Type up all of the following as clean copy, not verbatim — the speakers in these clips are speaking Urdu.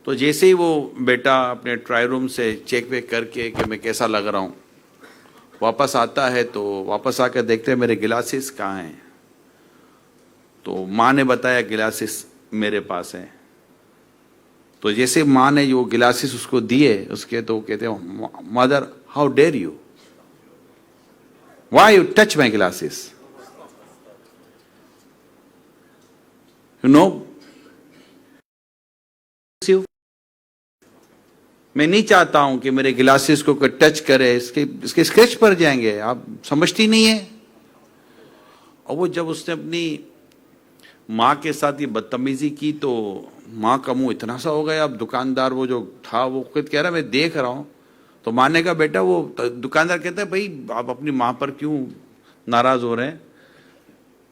تو جیسے ہی وہ بیٹا اپنے ٹرائی روم سے چیک ویک کر کے کہ میں کیسا لگ رہا ہوں واپس آتا ہے، تو واپس آ کر دیکھتے ہیں میرے گلاسز کہاں ہیں. تو ماں نے بتایا گلاسز میرے پاس ہیں. تو جیسے ماں نے جو گلاسز اس کو دیے اس کے، تو کہتے ہیں mother how dare you, why you touch my glasses, you know میں نہیں چاہتا ہوں کہ میرے گلاسز کو کوئی ٹچ کرے، اس کے اسکریچ پڑ جائیں گے، آپ سمجھتی نہیں ہیں. اور وہ جب اس نے اپنی ماں کے ساتھ یہ بدتمیزی کی تو ماں کا منہ اتنا سا ہو گیا. اب دکاندار وہ جو تھا وہ خود کہہ رہا میں دیکھ رہا ہوں. تو ماں نے کہا بیٹا، وہ دکاندار کہتا ہے بھائی آپ اپنی ماں پر کیوں ناراض ہو رہے ہیں،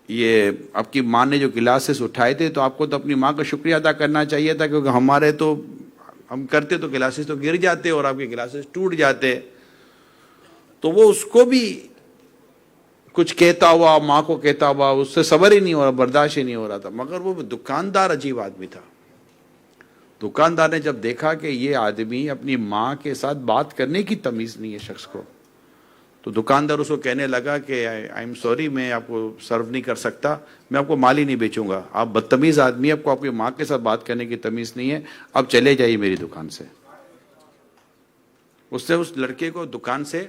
یہ آپ کی ماں نے جو گلاسز اٹھائے تھے تو آپ کو تو اپنی ماں کا شکریہ ادا کرنا چاہیے تھا، کیونکہ ہمارے تو ہم کرتے تو گلاسز تو گر جاتے اور آپ کے گلاسز ٹوٹ جاتے. تو وہ اس کو بھی کچھ کہتا ہوا، ماں کو کہتا ہوا، اس سے صبر ہی نہیں ہو رہا، برداشت ہی نہیں ہو رہا تھا. مگر وہ دکاندار عجیب آدمی تھا. دکاندار نے جب دیکھا کہ یہ آدمی اپنی ماں کے ساتھ بات کرنے کی تمیز نہیں ہے شخص کو، تو دکاندار اس کو کہنے لگا کہ آئی ایم سوری، میں آپ کو سرو نہیں کر سکتا، میں آپ کو مال ہی نہیں بیچوں گا، آپ بدتمیز آدمی، آپ کو آپ کی ماں کے ساتھ بات کرنے کی تمیز نہیں ہے، اب چلے جائیے میری دکان سے. اس نے اس لڑکے کو دکان سے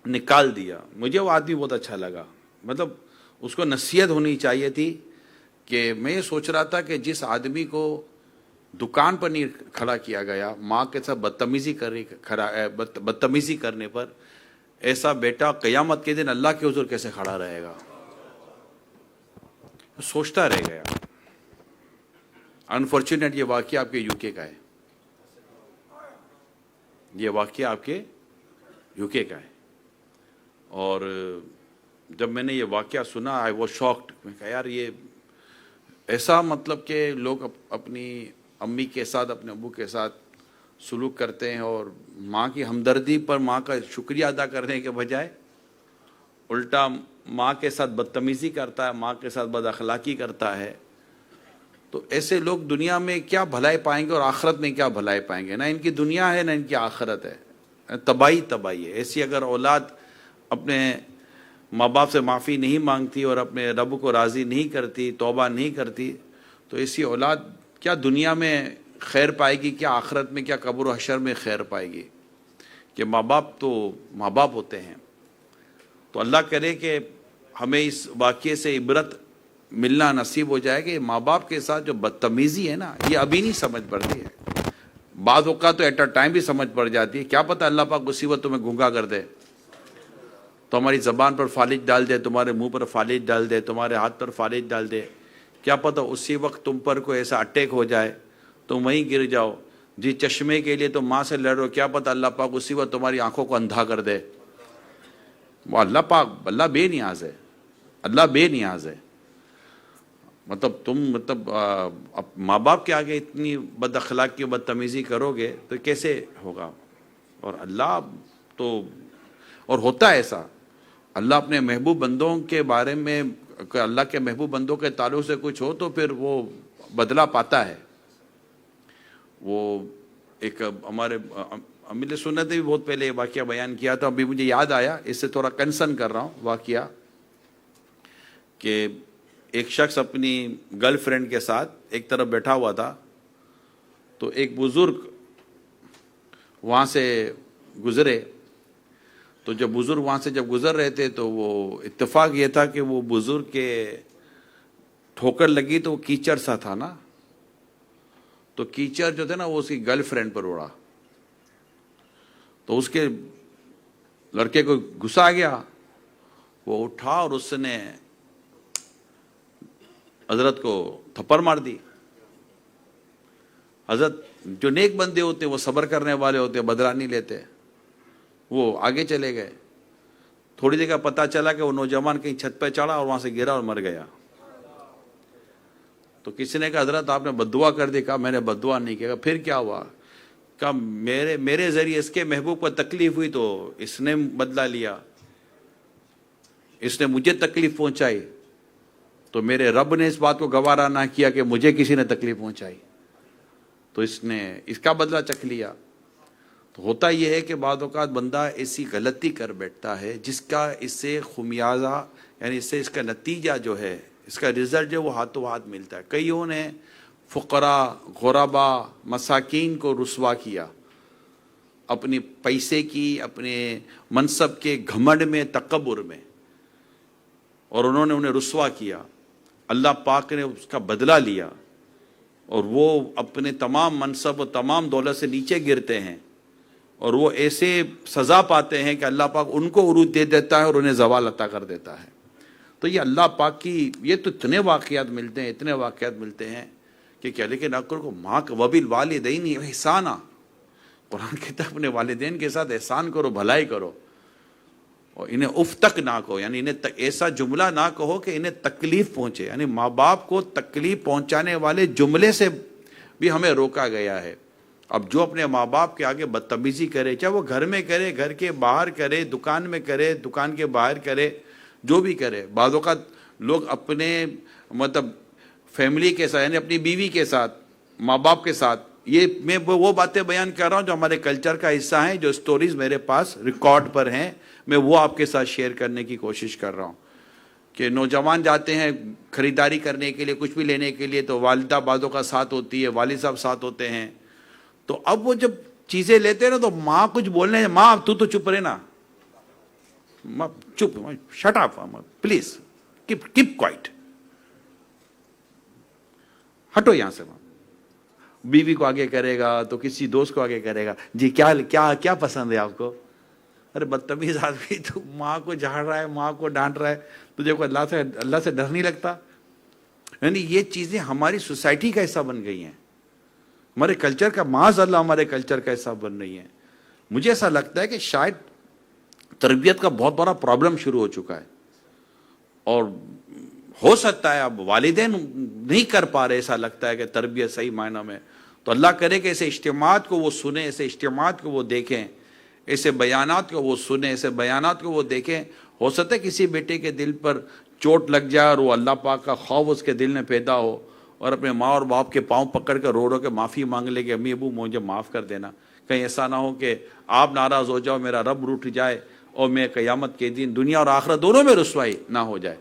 نکال دیا. مجھے وہ آدمی بہت اچھا لگا. مطلب اس کو نصیحت ہونی چاہیے تھی کہ میں یہ سوچ رہا تھا کہ جس آدمی کو دکان پر نہیں کھڑا کیا گیا، ماں کے ساتھ بدتمیزی کرنے پر، ایسا بیٹا قیامت کے دن اللہ کے حضور کیسے کھڑا رہے گا. سوچتا رہ گیا. انفارچونیٹ یہ واقعہ آپ کے یو کے کا ہے، یہ واقعہ آپ کے یو کے کا ہے. اور جب میں نے یہ واقعہ سنا آئی واز شاکڈ. میں کہا یار یہ ایسا مطلب کہ لوگ اپنی امی کے ساتھ، اپنے ابو کے ساتھ سلوک کرتے ہیں اور ماں کی ہمدردی پر ماں کا شکریہ ادا کرنے کے بجائے الٹا ماں کے ساتھ بدتمیزی کرتا ہے، ماں کے ساتھ بد اخلاقی کرتا ہے. تو ایسے لوگ دنیا میں کیا بھلائی پائیں گے اور آخرت میں کیا بھلائی پائیں گے؟ نہ ان کی دنیا ہے نہ ان کی آخرت ہے، تباہی ہے. ایسی اگر اولاد اپنے ماں باپ سے معافی نہیں مانگتی اور اپنے رب کو راضی نہیں کرتی، توبہ نہیں کرتی، تو ایسی اولاد کیا دنیا میں خیر پائے گی، کیا آخرت میں، کیا قبر و حشر میں خیر پائے گی؟ کہ ماں باپ تو ماں باپ ہوتے ہیں. تو اللہ کرے کہ ہمیں اس واقعے سے عبرت ملنا نصیب ہو جائے کہ ماں باپ کے ساتھ جو بدتمیزی ہے نا، یہ ابھی نہیں سمجھ پڑتی ہے، بعض اوقات تو ایٹ اے ٹائم بھی سمجھ پڑ جاتی ہے. کیا پتہ اللہ پاک اسی وقت تمہیں گنگا کر دے، تو ہماری زبان پر فالج ڈال دے، تمہارے منہ پر فالج ڈال دے، تمہارے ہاتھ پر فالج ڈال دے. کیا پتہ اسی وقت تم پر کوئی ایسا اٹیک ہو جائے تم وہیں گر جاؤ. جس چشمے کے لیے تم ماں سے لڑ رہے ہو، کیا پتہ اللہ پاک اسی وقت تمہاری آنکھوں کو اندھا کر دے. وہ اللہ پاک، اللہ بے نیاز ہے، اللہ بے نیاز ہے. مطلب تم ماں باپ کے آگے اتنی بد اخلاقی و بدتمیزی کرو گے تو کیسے ہوگا؟ اور اللہ تو، اور ہوتا ہے ایسا، اللہ اپنے محبوب بندوں کے بارے میں، اللہ کے محبوب بندوں کے تعلق سے کچھ ہو تو پھر وہ بدلہ پاتا ہے. وہ ایک ہمارے امیر سنت نے بھی بہت پہلے یہ واقعہ بیان کیا تھا، ابھی مجھے یاد آیا، اس سے تھوڑا کنسرن کر رہا ہوں واقعہ، کہ ایک شخص اپنی گرل فرینڈ کے ساتھ ایک طرف بیٹھا ہوا تھا، تو ایک بزرگ وہاں سے گزرے. تو جب بزرگ وہاں سے جب گزر رہے تھے تو وہ اتفاق یہ تھا کہ وہ بزرگ کے ٹھوکر لگی تو وہ کیچڑ سا تھا نا، تو کیچڑ جو تھا نا وہ اس کی گرل فرینڈ پر اڑا. تو اس کے لڑکے کو غصہ آ گیا، وہ اٹھا اور اس نے حضرت کو تھپڑ مار دی. حضرت جو نیک بندے ہوتے ہیں، وہ صبر کرنے والے ہوتے ہیں، بدلہ نہیں لیتے. وہ آگے چلے گئے. تھوڑی دیر کا پتہ چلا کہ وہ نوجوان کہیں چھت پہ چڑھا اور وہاں سے گرا اور مر گیا. تو کسی نے کہا حضرت آپ نے بددعا کر دی. کہا میں نے بددعا نہیں کیا. پھر کیا ہوا؟ کہا میرے ذریعے اس کے محبوب کو تکلیف ہوئی تو اس نے بدلہ لیا، اس نے مجھے تکلیف پہنچائی تو میرے رب نے اس بات کو گوارا نہ کیا کہ مجھے کسی نے تکلیف پہنچائی. تو اس نے اس کا بدلہ چکھ لیا. تو ہوتا یہ ہے کہ بعض اوقات بندہ ایسی غلطی کر بیٹھتا ہے جس کا اس سے خمیازہ یعنی اس کا نتیجہ جو ہے, اس کا رزلٹ جو وہ ہاتھوں ہاتھ ملتا ہے. کئیوں نے فقراء, غربا, مساکین کو رسوا کیا اپنی پیسے کی, اپنے منصب کے گھمنڈ میں, تکبر میں, اور انہوں نے انہیں رسوا کیا. اللہ پاک نے اس کا بدلہ لیا اور وہ اپنے تمام منصب و تمام دولت سے نیچے گرتے ہیں اور وہ ایسے سزا پاتے ہیں کہ اللہ پاک ان کو عروج دے دیتا ہے اور انہیں زوال عطا کر دیتا ہے. تو یہ اللہ پاک کی یہ تو اتنے واقعات ملتے ہیں, اتنے واقعات ملتے ہیں کہ کیا. لیکن اکر کو ماں کا وبالوالدین احسانا, قرآن کہتا ہے اپنے والدین کے ساتھ احسان کرو, بھلائی کرو, اور انہیں اف تک نہ کہو, یعنی انہیں ایسا جملہ نہ کہو کہ انہیں تکلیف پہنچے. یعنی ماں باپ کو تکلیف پہنچانے والے جملے سے بھی ہمیں روکا گیا ہے. اب جو اپنے ماں باپ کے آگے بدتمیزی کرے, چاہے وہ گھر میں کرے, گھر کے باہر کرے, دکان میں کرے, دکان کے باہر کرے, جو بھی کرے. بعض اوقات لوگ اپنے مطلب فیملی کے ساتھ یعنی اپنی بیوی کے ساتھ, ماں باپ کے ساتھ, یہ میں وہ باتیں بیان کر رہا ہوں جو ہمارے کلچر کا حصہ ہیں, جو سٹوریز میرے پاس ریکارڈ پر ہیں, میں وہ آپ کے ساتھ شیئر کرنے کی کوشش کر رہا ہوں. کہ نوجوان جاتے ہیں خریداری کرنے کے لیے, کچھ بھی لینے کے لیے, تو والدہ بعضوں کا ساتھ ہوتی ہے, والد صاحب ساتھ ہوتے ہیں. تو اب وہ جب چیزیں لیتے ہیں نا تو ماں کچھ بولنے, ماں تو چپ رہے نا, چپ, shut up please, keep quiet, ہٹو یہاں سے. بیوی کو آگے کرے گا تو کسی دوست کو آگے کرے گا, جی کیا پسند ہے آپ کو. ارے بدتمیز آدمی, تو ماں کو جھاڑ رہا ہے, ماں کو ڈانٹ رہا ہے, تجھے کو اللہ سے ڈر نہیں لگتا. یعنی یہ چیزیں ہماری سوسائٹی کا حصہ بن گئی ہیں, ہمارے کلچر کا, معاذ اللہ ہمارے کلچر کا حصہ بن رہی ہیں. مجھے ایسا لگتا ہے کہ شاید تربیت کا بہت بڑا پرابلم شروع ہو چکا ہے, اور ہو سکتا ہے اب والدین نہیں کر پا رہے, ایسا لگتا ہے کہ تربیت صحیح معنی میں. تو اللہ کرے کہ ایسے اجتماعات کو وہ سنیں, ایسے اجتماعات کو وہ دیکھیں, ایسے بیانات کو وہ سنیں, ایسے بیانات کو وہ دیکھیں. ہو سکتا ہے کسی بیٹے کے دل پر چوٹ لگ جائے اور وہ اللہ پاک کا خوف اس کے دل میں پیدا ہو اور اپنے ماں اور باپ کے پاؤں پکڑ کر رو کے معافی مانگ لے کہ امی ابو مجھے معاف کر دینا. کہیں ایسا نہ ہو کہ آپ ناراض ہو جاؤ, میرا رب روٹھ جائے اور میں قیامت کے دن دنیا اور آخرت دونوں میں رسوائی نہ ہو جائے.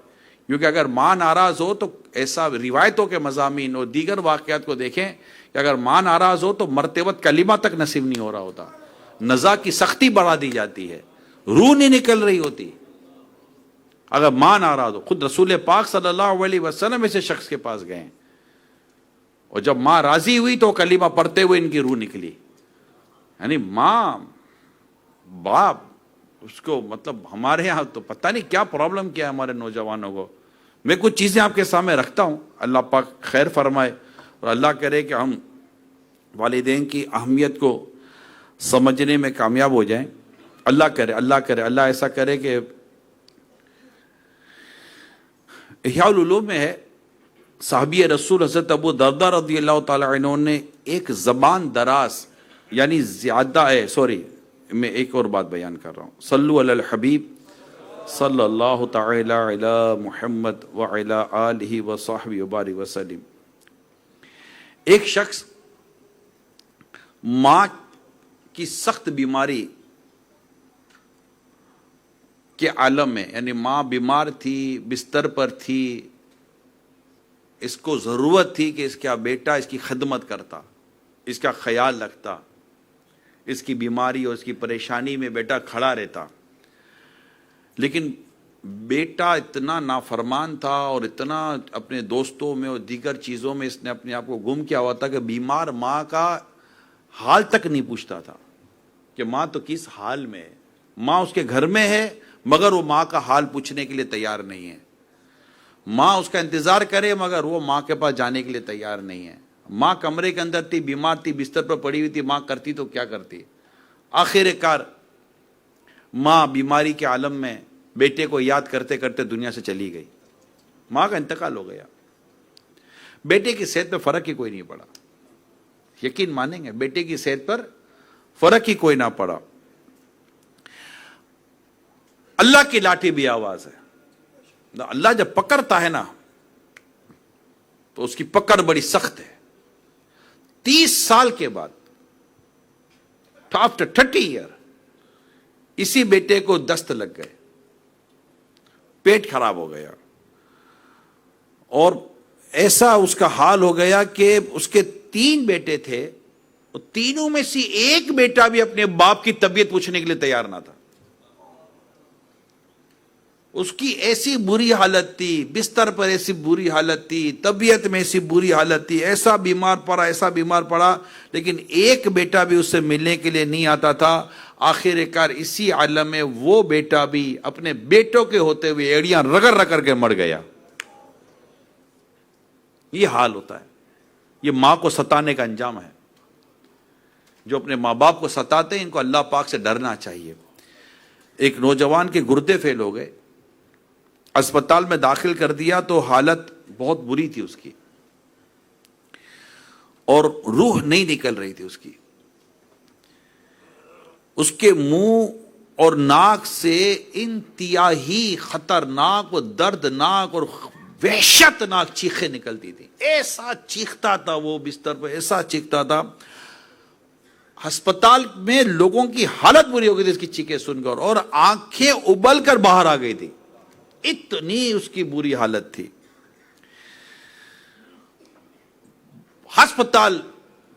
کیونکہ اگر ماں ناراض ہو تو ایسا روایتوں کے مضامین اور دیگر واقعات کو دیکھیں کہ اگر ماں ناراض ہو تو مرتبت کلمہ تک نصیب نہیں ہو رہا ہوتا, نزا کی سختی بڑھا دی جاتی ہے, روح نہیں نکل رہی ہوتی اگر ماں ناراض ہو. خود رسول پاک صلی اللہ علیہ وسلم ایسے شخص کے پاس گئے اور جب ماں راضی ہوئی تو کلمہ پڑھتے ہوئے ان کی روح نکلی. یعنی ماں باپ اس کو مطلب ہمارے یہاں تو پتہ نہیں کیا پرابلم کیا ہے ہمارے نوجوانوں کو. میں کچھ چیزیں آپ کے سامنے رکھتا ہوں, اللہ پاک خیر فرمائے اور اللہ کرے کہ ہم والدین کی اہمیت کو سمجھنے میں کامیاب ہو جائیں. اللہ ایسا کرے کہ احیاء العلوم میں ہے, صحابی رسول حضرت ابو دردہ رضی اللہ تعالی عنہ نے ایک زبان دراز یعنی زیادہ میں ایک اور بات بیان کر رہا ہوں. صلو علی الحبیب صلی اللہ تعالی علی محمد وعلی آلہ وصحبہ وبارک وسلم. ایک شخص ماں کی سخت بیماری کے عالم میں, یعنی ماں بیمار تھی, بستر پر تھی, اس کو ضرورت تھی کہ اس کا بیٹا اس کی خدمت کرتا, اس کا خیال رکھتا, اس کی بیماری اور اس کی پریشانی میں بیٹا کھڑا رہتا. لیکن بیٹا اتنا نافرمان تھا اور اتنا اپنے دوستوں میں اور دیگر چیزوں میں اس نے اپنے آپ کو گم کیا ہوا تھا کہ بیمار ماں کا حال تک نہیں پوچھتا تھا کہ ماں تو کس حال میں ہے. ماں اس کے گھر میں ہے مگر وہ ماں کا حال پوچھنے کے لیے تیار نہیں ہے. ماں اس کا انتظار کرے مگر وہ ماں کے پاس جانے کے لیے تیار نہیں ہے. ماں کمرے کے اندر تھی, بیمار تھی, بستر پر پڑی ہوئی تھی, ماں کرتی تو کیا کرتی. آخر کار ماں بیماری کے عالم میں بیٹے کو یاد کرتے کرتے دنیا سے چلی گئی. ماں کا انتقال ہو گیا. بیٹے کی صحت پہ فرق ہی کوئی نہیں پڑا. یقین مانیں گے, بیٹے کی صحت پر فرق ہی کوئی نہ پڑا. اللہ کی لاٹھی بھی آواز ہے. اللہ جب پکڑتا ہے نا تو اس کی پکڑ بڑی سخت ہے. 30 سال کے بعد آفٹر 30 ایئر اسی بیٹے کو دست لگ گئے, پیٹ خراب ہو گیا, اور ایسا اس کا حال ہو گیا کہ اس کے 3 بیٹے تھے, تینوں میں سے ایک بیٹا بھی اپنے باپ کی طبیعت پوچھنے کے لیے تیار نہ تھا. اس کی ایسی بری حالت تھی, بستر پر ایسی بری حالت تھی, طبیعت میں ایسی بری حالت تھی, ایسا بیمار پڑا, لیکن ایک بیٹا بھی اس سے ملنے کے لیے نہیں آتا تھا. آخر کار اسی عالم میں وہ بیٹا بھی اپنے بیٹوں کے ہوتے ہوئے ایڑیاں رگڑ کے مر گیا. یہ حال ہوتا ہے, یہ ماں کو ستانے کا انجام ہے. جو اپنے ماں باپ کو ستاتے ہیں ان کو اللہ پاک سے ڈرنا چاہیے. ایک نوجوان کے گردے فیل ہو گئے, اسپتال میں داخل کر دیا تو حالت بہت بری تھی اس کی, اور روح نہیں نکل رہی تھی اس کی. اس کے منہ اور ناک سے انتہائی خطرناک اور دردناک اور وحشتناک چیخیں نکلتی تھی. ایسا چیختا تھا وہ بستر پہ, ایسا چیختا تھا, ہسپتال میں لوگوں کی حالت بری ہو گئی تھی اس کی چیخیں سن کر, اور آنکھیں ابل کر باہر آ گئی تھی, اتنی اس کی بری حالت تھی. ہسپتال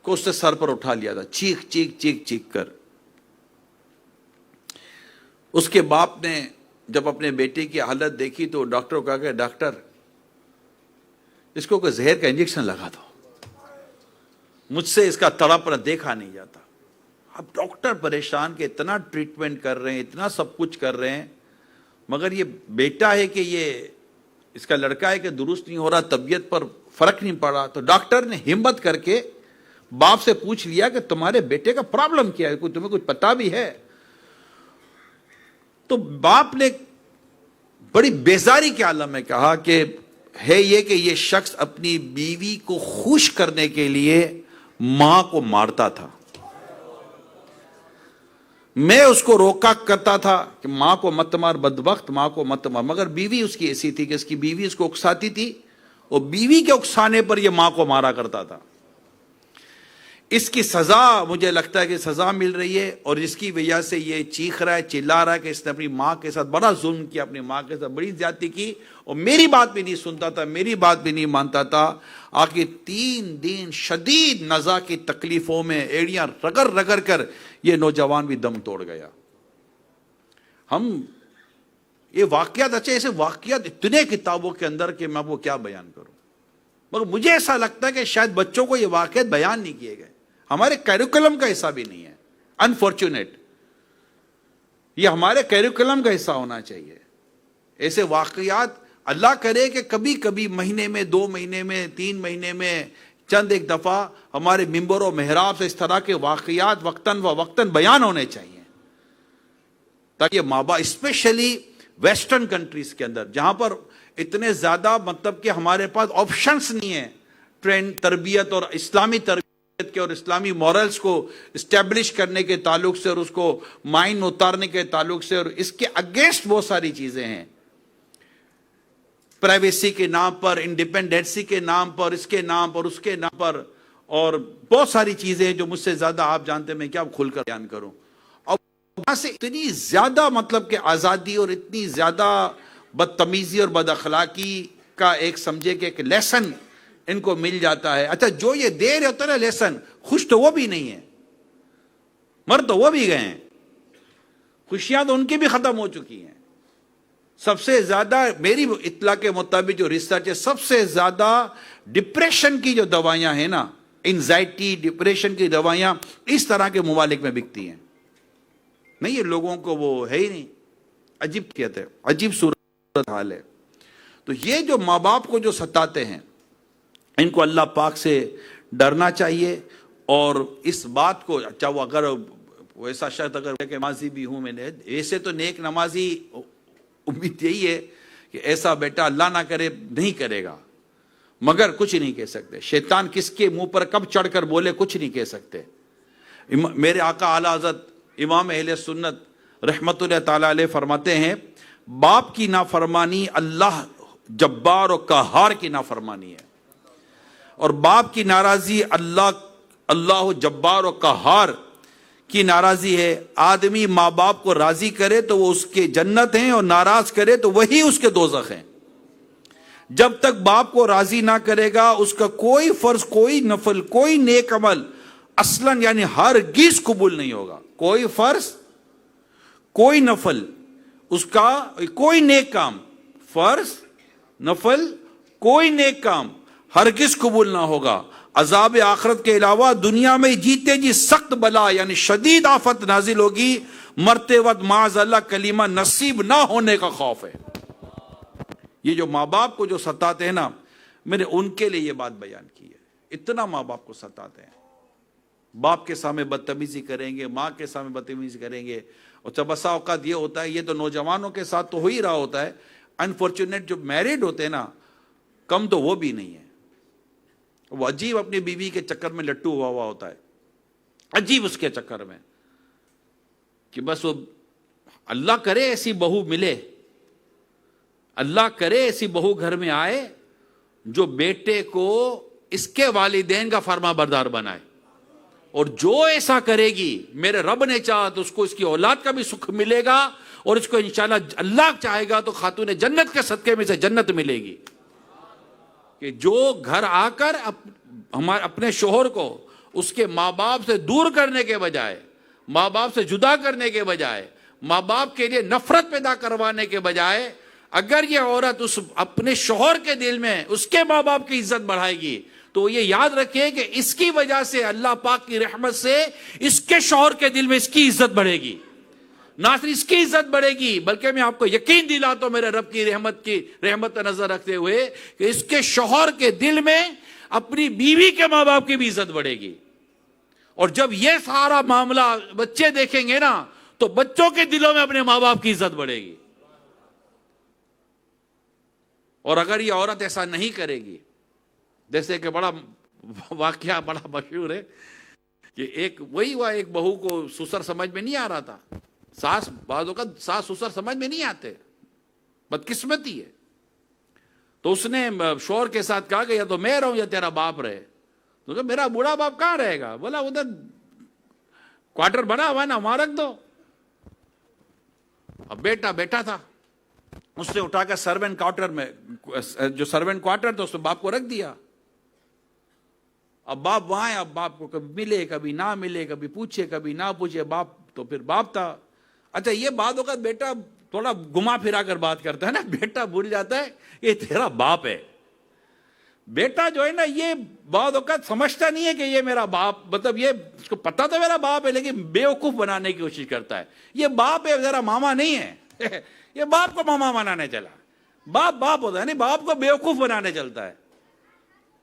کو اس سے سر پر اٹھا لیا تھا, چیخ کر. اس کے باپ نے جب اپنے بیٹے کی حالت دیکھی تو ڈاکٹر کو کہا کہ ڈاکٹر اس کو کوئی زہر کا انجیکشن لگا دو, مجھ سے اس کا تڑپنا دیکھا نہیں جاتا. اب ڈاکٹر پریشان کہ اتنا ٹریٹمنٹ کر رہے ہیں, اتنا سب کچھ کر رہے ہیں, مگر یہ بیٹا ہے کہ یہ اس کا لڑکا ہے کہ درست نہیں ہو رہا, طبیعت پر فرق نہیں پڑا. تو ڈاکٹر نے ہمت کر کے باپ سے پوچھ لیا کہ تمہارے بیٹے کا پرابلم کیا ہے, تمہیں کچھ پتا بھی ہے؟ تو باپ نے بڑی بیزاری کے عالم میں کہا کہ ہے یہ کہ یہ شخص اپنی بیوی کو خوش کرنے کے لیے ماں کو مارتا تھا. میں اس کو روکا کرتا تھا کہ ماں کو مت مار بدبخت, ماں کو مت مار, مگر بیوی اس کی ایسی تھی کہ اس کی بیوی اس کو اکساتی تھی, اور بیوی کے اکسانے پر یہ ماں کو مارا کرتا تھا. اس کی سزا مجھے لگتا ہے کہ سزا مل رہی ہے, اور جس کی وجہ سے یہ چیخ رہا ہے, چلا رہا ہے کہ اس نے اپنی ماں کے ساتھ بڑا ظلم کیا, اپنی ماں کے ساتھ بڑی زیادتی کی, اور میری بات بھی نہیں سنتا تھا, میری بات بھی نہیں مانتا تھا. آخر 3 دن شدید نزا کی تکلیفوں میں ایڑیاں رگڑ کر یہ نوجوان بھی دم توڑ گیا. ہم یہ واقعات, اچھے ایسے واقعات اتنے کتابوں کے اندر کہ میں وہ کیا بیان کروں, مگر مجھے ایسا لگتا ہے کہ شاید بچوں کو یہ واقعات بیان نہیں کیے گئے, ہمارے کیریکولم کا حصہ بھی نہیں ہے. انفارچونیٹ, یہ ہمارے کیریکولم کا حصہ ہونا چاہیے. ایسے واقعات اللہ کرے کہ کبھی کبھی مہینے میں, 2 مہینے میں, 3 مہینے میں چند ایک دفعہ ہمارے ممبر و محراب سے اس طرح کے واقعات وقتاً بیان ہونے چاہیے, تاکہ ماں باپ اسپیشلی ویسٹرن کنٹریز کے اندر جہاں پر اتنے زیادہ مطلب کہ ہمارے پاس آپشنس نہیں ہیں ٹرینڈ تربیت اور اسلامی تربیت کے اور اسلامی مورلز کو اسٹیبلش کرنے کے تعلق سے, اور اس کو مائنڈ اتارنے کے تعلق سے, اور اس کے اگینسٹ بہت ساری چیزیں ہیں, پرائیویسی کے نام پر, انڈیپینڈنسی کے نام پر, اس کے نام پر, اس کے نام پر, اور بہت ساری چیزیں ہیں جو مجھ سے زیادہ آپ جانتے, میں کیا کھل کر بیان کروں. اور وہاں سے اتنی زیادہ مطلب کہ آزادی اور اتنی زیادہ بدتمیزی اور بد اخلاقی کا ایک سمجھے کہ ایک لیسن ان کو مل جاتا ہے. اچھا جو یہ دے رہے ہوتا ہے نا لیسن, خوش تو وہ بھی نہیں ہے, مر تو وہ بھی گئے ہیں, خوشیاں تو ان کی بھی ختم ہو چکی ہیں. سب سے زیادہ میری اطلاع کے مطابق جو ریسرچ ہے, سب سے زیادہ ڈپریشن کی جو دوائیاں ہیں نا, انزائٹی ڈپریشن کی دوائیاں اس طرح کے ممالک میں بکتی ہیں. نہیں, یہ لوگوں کو وہ ہے ہی نہیں. عجیب کہتے ہیں, عجیب صورت حال ہے. تو یہ جو ماں باپ کو جو ستاتے ہیں ان کو اللہ پاک سے ڈرنا چاہیے, اور اس بات کو, اچھا وہ اگر ایسا شخص اگر کہ نمازی بھی ہوں میں نے, ایسے تو نیک نمازی امید یہی ہے کہ ایسا بیٹا اللہ نہ کرے نہیں کرے گا, مگر کچھ نہیں کہہ سکتے. شیطان کس کے منہ پر کب چڑھ کر بولے کچھ نہیں کہہ سکتے. میرے آقا اعلی حضرت امام اہل سنت رحمت اللہ تعالی علیہ فرماتے ہیں, باپ کی نافرمانی اللہ جبار و قہار کی نافرمانی ہے, اور باپ کی ناراضی اللہ جبار و قہار کی ناراضی ہے. آدمی ماں باپ کو راضی کرے تو وہ اس کے جنت ہیں، اور ناراض کرے تو وہی اس کے دوزخ ہیں. جب تک باپ کو راضی نہ کرے گا اس کا کوئی فرض، کوئی نفل، کوئی نیک عمل اصلاً یعنی ہرگز قبول نہیں ہوگا. کوئی فرض، کوئی نفل، اس کا کوئی نیک کام، فرض، نفل، کوئی نیک کام ہرگز قبول نہ ہوگا. عذاب آخرت کے علاوہ دنیا میں جیتے جی سخت بلا یعنی شدید آفت نازل ہوگی. مرتے وقت معاذ اللہ کلمہ نصیب نہ ہونے کا خوف ہے. یہ جو ماں باپ کو جو ستاتے ہیں نا، میں نے ان کے لیے یہ بات بیان کی ہے. اتنا ماں باپ کو ستاتے ہیں، باپ کے سامنے بدتمیزی کریں گے، ماں کے سامنے بدتمیزی کریں گے. اور جب بسا اوقات یہ ہوتا ہے، یہ تو نوجوانوں کے ساتھ تو ہو ہی رہا ہوتا ہے. انفارچونیٹ جو میرڈ ہوتے ہیں نا، کم تو وہ بھی نہیں ہے. وہ عجیب اپنی بیوی کے چکر میں لٹو ہوا ہوتا ہے، عجیب اس کے چکر میں کہ بس وہ اللہ کرے ایسی بہو ملے، اللہ کرے ایسی بہو گھر میں آئے جو بیٹے کو اس کے والدین کا فرما بردار بنائے. اور جو ایسا کرے گی، میرے رب نے چاہا تو اس کو اس کی اولاد کا بھی سکھ ملے گا، اور اس کو انشاءاللہ اللہ چاہے گا تو خاتون جنت کے صدقے میں سے جنت ملے گی. کہ جو گھر آ کر ہمارے اپنے شوہر کو اس کے ماں باپ سے دور کرنے کے بجائے، ماں باپ سے جدا کرنے کے بجائے، ماں باپ کے لیے نفرت پیدا کروانے کے بجائے، اگر یہ عورت اس اپنے شوہر کے دل میں اس کے ماں باپ کی عزت بڑھائے گی تو یہ یاد رکھے کہ اس کی وجہ سے اللہ پاک کی رحمت سے اس کے شوہر کے دل میں اس کی عزت بڑھے گی. نہ صرف اس کی عزت بڑھے گی بلکہ میں آپ کو یقین دلاتا ہوں میرے رب کی رحمت نظر رکھتے ہوئے کہ اس کے شوہر کے دل میں اپنی بیوی کے ماں باپ کی بھی عزت بڑھے گی. اور جب یہ سارا معاملہ بچے دیکھیں گے نا تو بچوں کے دلوں میں اپنے ماں باپ کی عزت بڑھے گی. اور اگر یہ عورت ایسا نہیں کرے گی، جیسے کہ بڑا واقعہ بڑا مشہور ہے کہ ایک بہو کو سسر سمجھ میں نہیں آ رہا تھا. ساس بعض اوقات ساس سسر سمجھ میں نہیں آتے، بدقسمتی ہے. تو اس نے شوہر کے ساتھ کہا کہ یا تو میں رہوں یا تیرا باپ رہے. تو کہ میرا بوڑھا باپ کہاں رہے گا؟ بولا ادھر کوارٹر بنا ہوا ہے نا، وہاں رکھ دو. اب بیٹا تھا، اس نے اٹھا کر سروینٹ کوارٹر میں، جو سروینٹ کوارٹر تھا اس میں باپ کو رکھ دیا. اب باپ وہاں ہے، اب باپ کو کبھی ملے کبھی نہ ملے، کبھی پوچھے کبھی نہ پوچھے. باپ تو پھر باپ تھا. اچھا یہ بات ہوگا بیٹا تھوڑا گھما پھرا کر بات کرتا ہے نا، بیٹا بھول جاتا ہے یہ تیرا باپ ہے. بیٹا جو ہے نا یہ بعض اوقات سمجھتا نہیں ہے کہ یہ میرا باپ، مطلب یہ اس کو پتا تو میرا باپ ہے لیکن بیوقوف بنانے کی کوشش کرتا ہے. یہ باپ ہے، ذرا ماما نہیں ہے. یہ باپ کو ماما بنانے چلا. باپ ہوتا ہے نہیں، باپ کو بیوقوف بنانے چلتا ہے.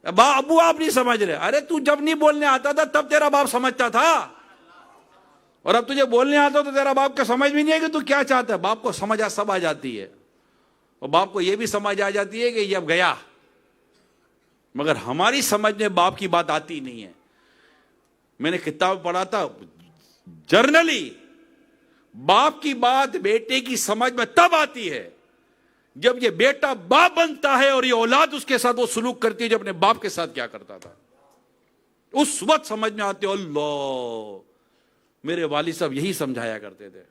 ابو آپ نہیں سمجھ رہے. ارے تو جب نہیں بولنے آتا تھا تب تیرا باپ سمجھتا تھا، اور اب تجھے بولنے آتا تو تیرا باپ کو سمجھ بھی نہیں ہے کہ تو کیا چاہتا ہے. باپ کو سمجھ سب آ جاتی ہے، اور باپ کو یہ بھی سمجھ آ جاتی ہے کہ یہ اب گیا. مگر ہماری سمجھ میں باپ کی بات آتی نہیں ہے. میں نے کتاب پڑھا تھا، جرنلی باپ کی بات بیٹے کی سمجھ میں تب آتی ہے جب یہ بیٹا باپ بنتا ہے اور یہ اولاد اس کے ساتھ وہ سلوک کرتی ہے جو اپنے باپ کے ساتھ کیا کرتا تھا. اس وقت سمجھ میں آتے. اللہ، میرے والد صاحب یہی سمجھایا کرتے تھے،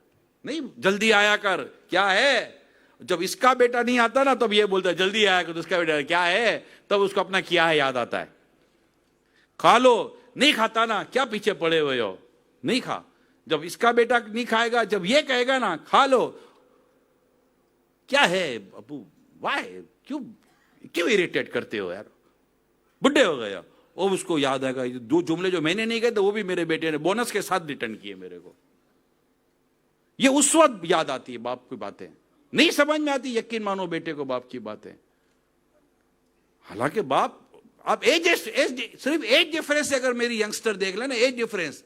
نہیں جلدی آیا کر. کیا ہے؟ جب اس کا بیٹا نہیں آتا نا تب یہ بولتا ہے جلدی آیا کر. تو اس کا بیٹا کیا ہے تب اس کو اپنا کیا ہے یاد آتا ہے. کھا لو، نہیں کھاتا نا، کیا پیچھے پڑے ہوئے ہو، نہیں کھا. جب اس کا بیٹا نہیں کھائے گا، جب یہ کہے گا نا کھا لو، کیا ہے ابو، وائے کیوں اریٹیٹ کرتے ہو یار، بڈھے ہو گئے. اور اس کو یاد آئے گا دو جملے جو میں نے نہیں کہے تو وہ بھی میرے بیٹے نے بونس کے ساتھ ریٹرن کیے میرے کو. یہ اس وقت یاد آتی ہے باپ کی باتیں. نہیں سمجھ میں آتی، یقین مانو بیٹے کو باپ کی باتیں. حالانکہ باپ، آپ صرف ایج ڈیفرنس اگر میری ینگسٹر دیکھ لیں نا، ایج ڈیفرنس،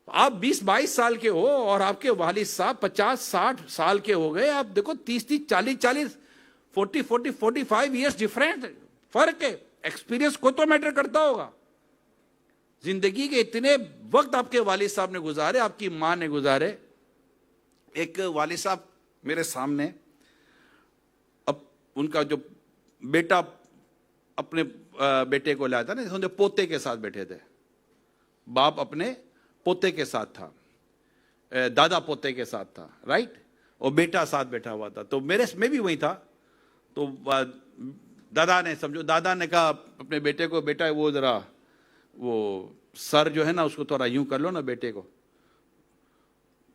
آپ 20-22 سال کے ہو اور آپ کے والد صاحب 50-60 سال کے ہو گئے. آپ دیکھو 30-30 40-40 40-45 ایئرس ڈیفرنٹ فرق ہے. ایکسپیرینس کو تو میٹر کرتا ہوگا. زندگی کے اتنے وقت آپ کے والد صاحب نے گزارے، آپ کی ماں نے گزارے. ایک والد صاحب میرے سامنے، اب ان کا جو بیٹا اپنے بیٹے کو لایا تھا نا، پوتے کے ساتھ بیٹھے تھے. باپ اپنے پوتے کے ساتھ تھا, دادا پوتے کے ساتھ تھا, رائٹ, اور بیٹا ساتھ بیٹھا ہوا تھا. تو میں بھی وہی تھا. تو دادا نے کہا اپنے بیٹے کو, بیٹا وہ ذرا وہ سر جو ہے نا اس کو تھوڑا یوں کر لو نا بیٹے کو,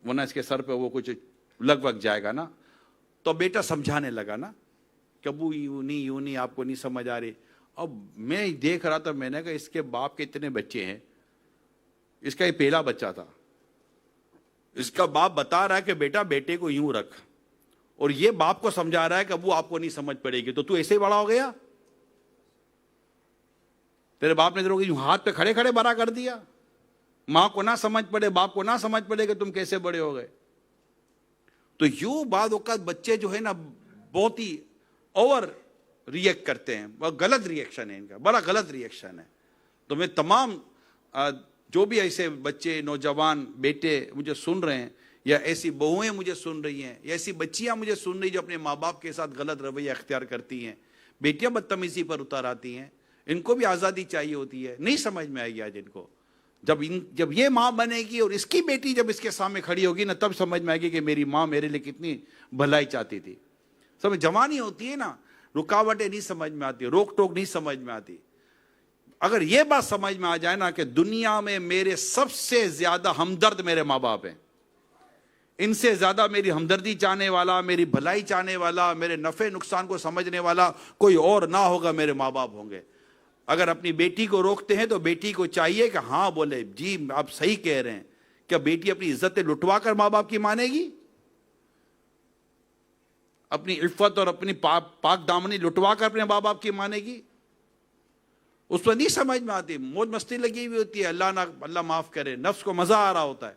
ورنہ اس کے سر پہ وہ کچھ لگ بگ جائے گا نا. تو بیٹا سمجھانے لگا نا کہ ابو یوں نہیں آپ کو نہیں سمجھ آ رہی. اب میں دیکھ رہا تھا, میں نے کہا اس کے باپ کے اتنے بچے ہیں, اس کا یہ پہلا بچہ تھا. اس کا باپ بتا رہا ہے کہ بیٹا بیٹے کو یوں رکھ, اور یہ باپ کو سمجھا رہا ہے کہ ابو آپ کو نہیں سمجھ پڑے گی, تو ایسے ہی بڑا ہو گیا. تیرے باپ نے یوں ہاتھ پہ کھڑے کھڑے بڑا کر دیا. ماں کو نہ سمجھ پڑے, باپ کو نہ سمجھ پڑے کہ تم کیسے بڑے ہو گئے. تو یوں بعض اوقات بچے جو ہے نا بہت ہی اوور ریئیکٹ کرتے ہیں, بہت غلط ریئیکشن ہے ان کا, بڑا غلط ریئیکشن ہے. تو میں تمام جو بھی ایسے بچے, نوجوان بیٹے مجھے سن رہے ہیں, یا ایسی بہویں مجھے سن رہی ہیں, یا ایسی بچیاں مجھے سن رہی جو اپنے ماں باپ کے ساتھ غلط رویہ اختیار کرتی ہیں, بیٹیاں بدتمیزی پر اتر آتی ہیں, ان کو بھی آزادی چاہیے ہوتی ہے. نہیں سمجھ میں آئے گی آج ان کو. جب یہ ماں بنے گی اور اس کی بیٹی جب اس کے سامنے کھڑی ہوگی نا, تب سمجھ میں آئے گی کہ میری ماں میرے لیے کتنی بھلائی چاہتی تھی. سمجھ جوانی ہوتی ہے نا, رکاوٹیں نہیں سمجھ میں آتی, روک ٹوک نہیں سمجھ میں آتی. اگر یہ بات سمجھ میں آ جائے نا کہ دنیا میں میرے سب سے زیادہ ہمدرد میرے ماں باپ ہیں, ان سے زیادہ میری ہمدردی چاہنے والا, میری بھلائی چاہنے والا, میرے نفع نقصان کو سمجھنے والا کوئی اور نہ ہوگا, میرے ماں باپ ہوں گے. اگر اپنی بیٹی کو روکتے ہیں تو بیٹی کو چاہیے کہ ہاں بولے, جی آپ صحیح کہہ رہے ہیں. کیا بیٹی اپنی عزتیں لٹوا کر ماں باپ کی مانے گی؟ اپنی عفت اور اپنی پاک دامنی لٹوا کر اپنے ماں باپ کی مانے گی؟ اس پر نہیں سمجھ میں آتی, موج مستی لگی ہوئی ہوتی ہے, اللہ معاف کرے, نفس کو مزہ آ رہا ہوتا ہے,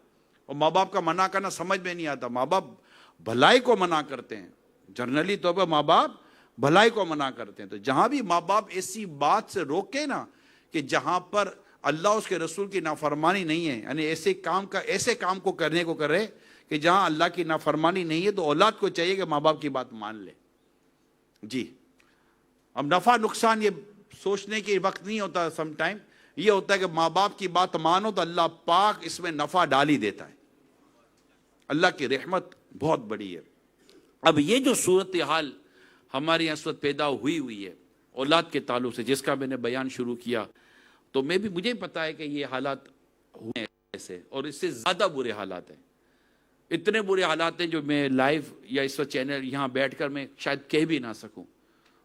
اور ماں باپ کا منع کرنا سمجھ میں نہیں آتا. ماں باپ بھلائی کو منع کرتے ہیں, جنرلی طور پر ماں باپ بھلائی کو منع کرتے ہیں. تو جہاں بھی ماں باپ ایسی بات سے روکے نا کہ جہاں پر اللہ اس کے رسول کی نافرمانی نہیں ہے, یعنی ایسے کام کو کرنے کو کرے کہ جہاں اللہ کی نافرمانی نہیں ہے, تو اولاد کو چاہیے کہ ماں باپ کی بات مان لے. جی, اب نفع نقصان یہ سوچنے کی وقت نہیں ہوتا. سم ٹائم یہ ہوتا ہے کہ ماں باپ کی بات مانو تو اللہ پاک اس میں نفع ڈال ہی دیتا ہے. اللہ کی رحمت بہت بڑی ہے. اب یہ جو صورتحال ہمارے یہاں اس وقت پیدا ہوئی ہے اولاد کے تعلق سے, جس کا میں نے بیان شروع کیا, تو مجھے بھی پتا ہے کہ یہ حالات ہوئے ہیں ایسے, اور اس سے زیادہ برے حالات ہیں. اتنے برے حالات ہیں جو میں لائیو یا اس وقت چینل یہاں بیٹھ کر میں شاید کہہ بھی نہ سکوں.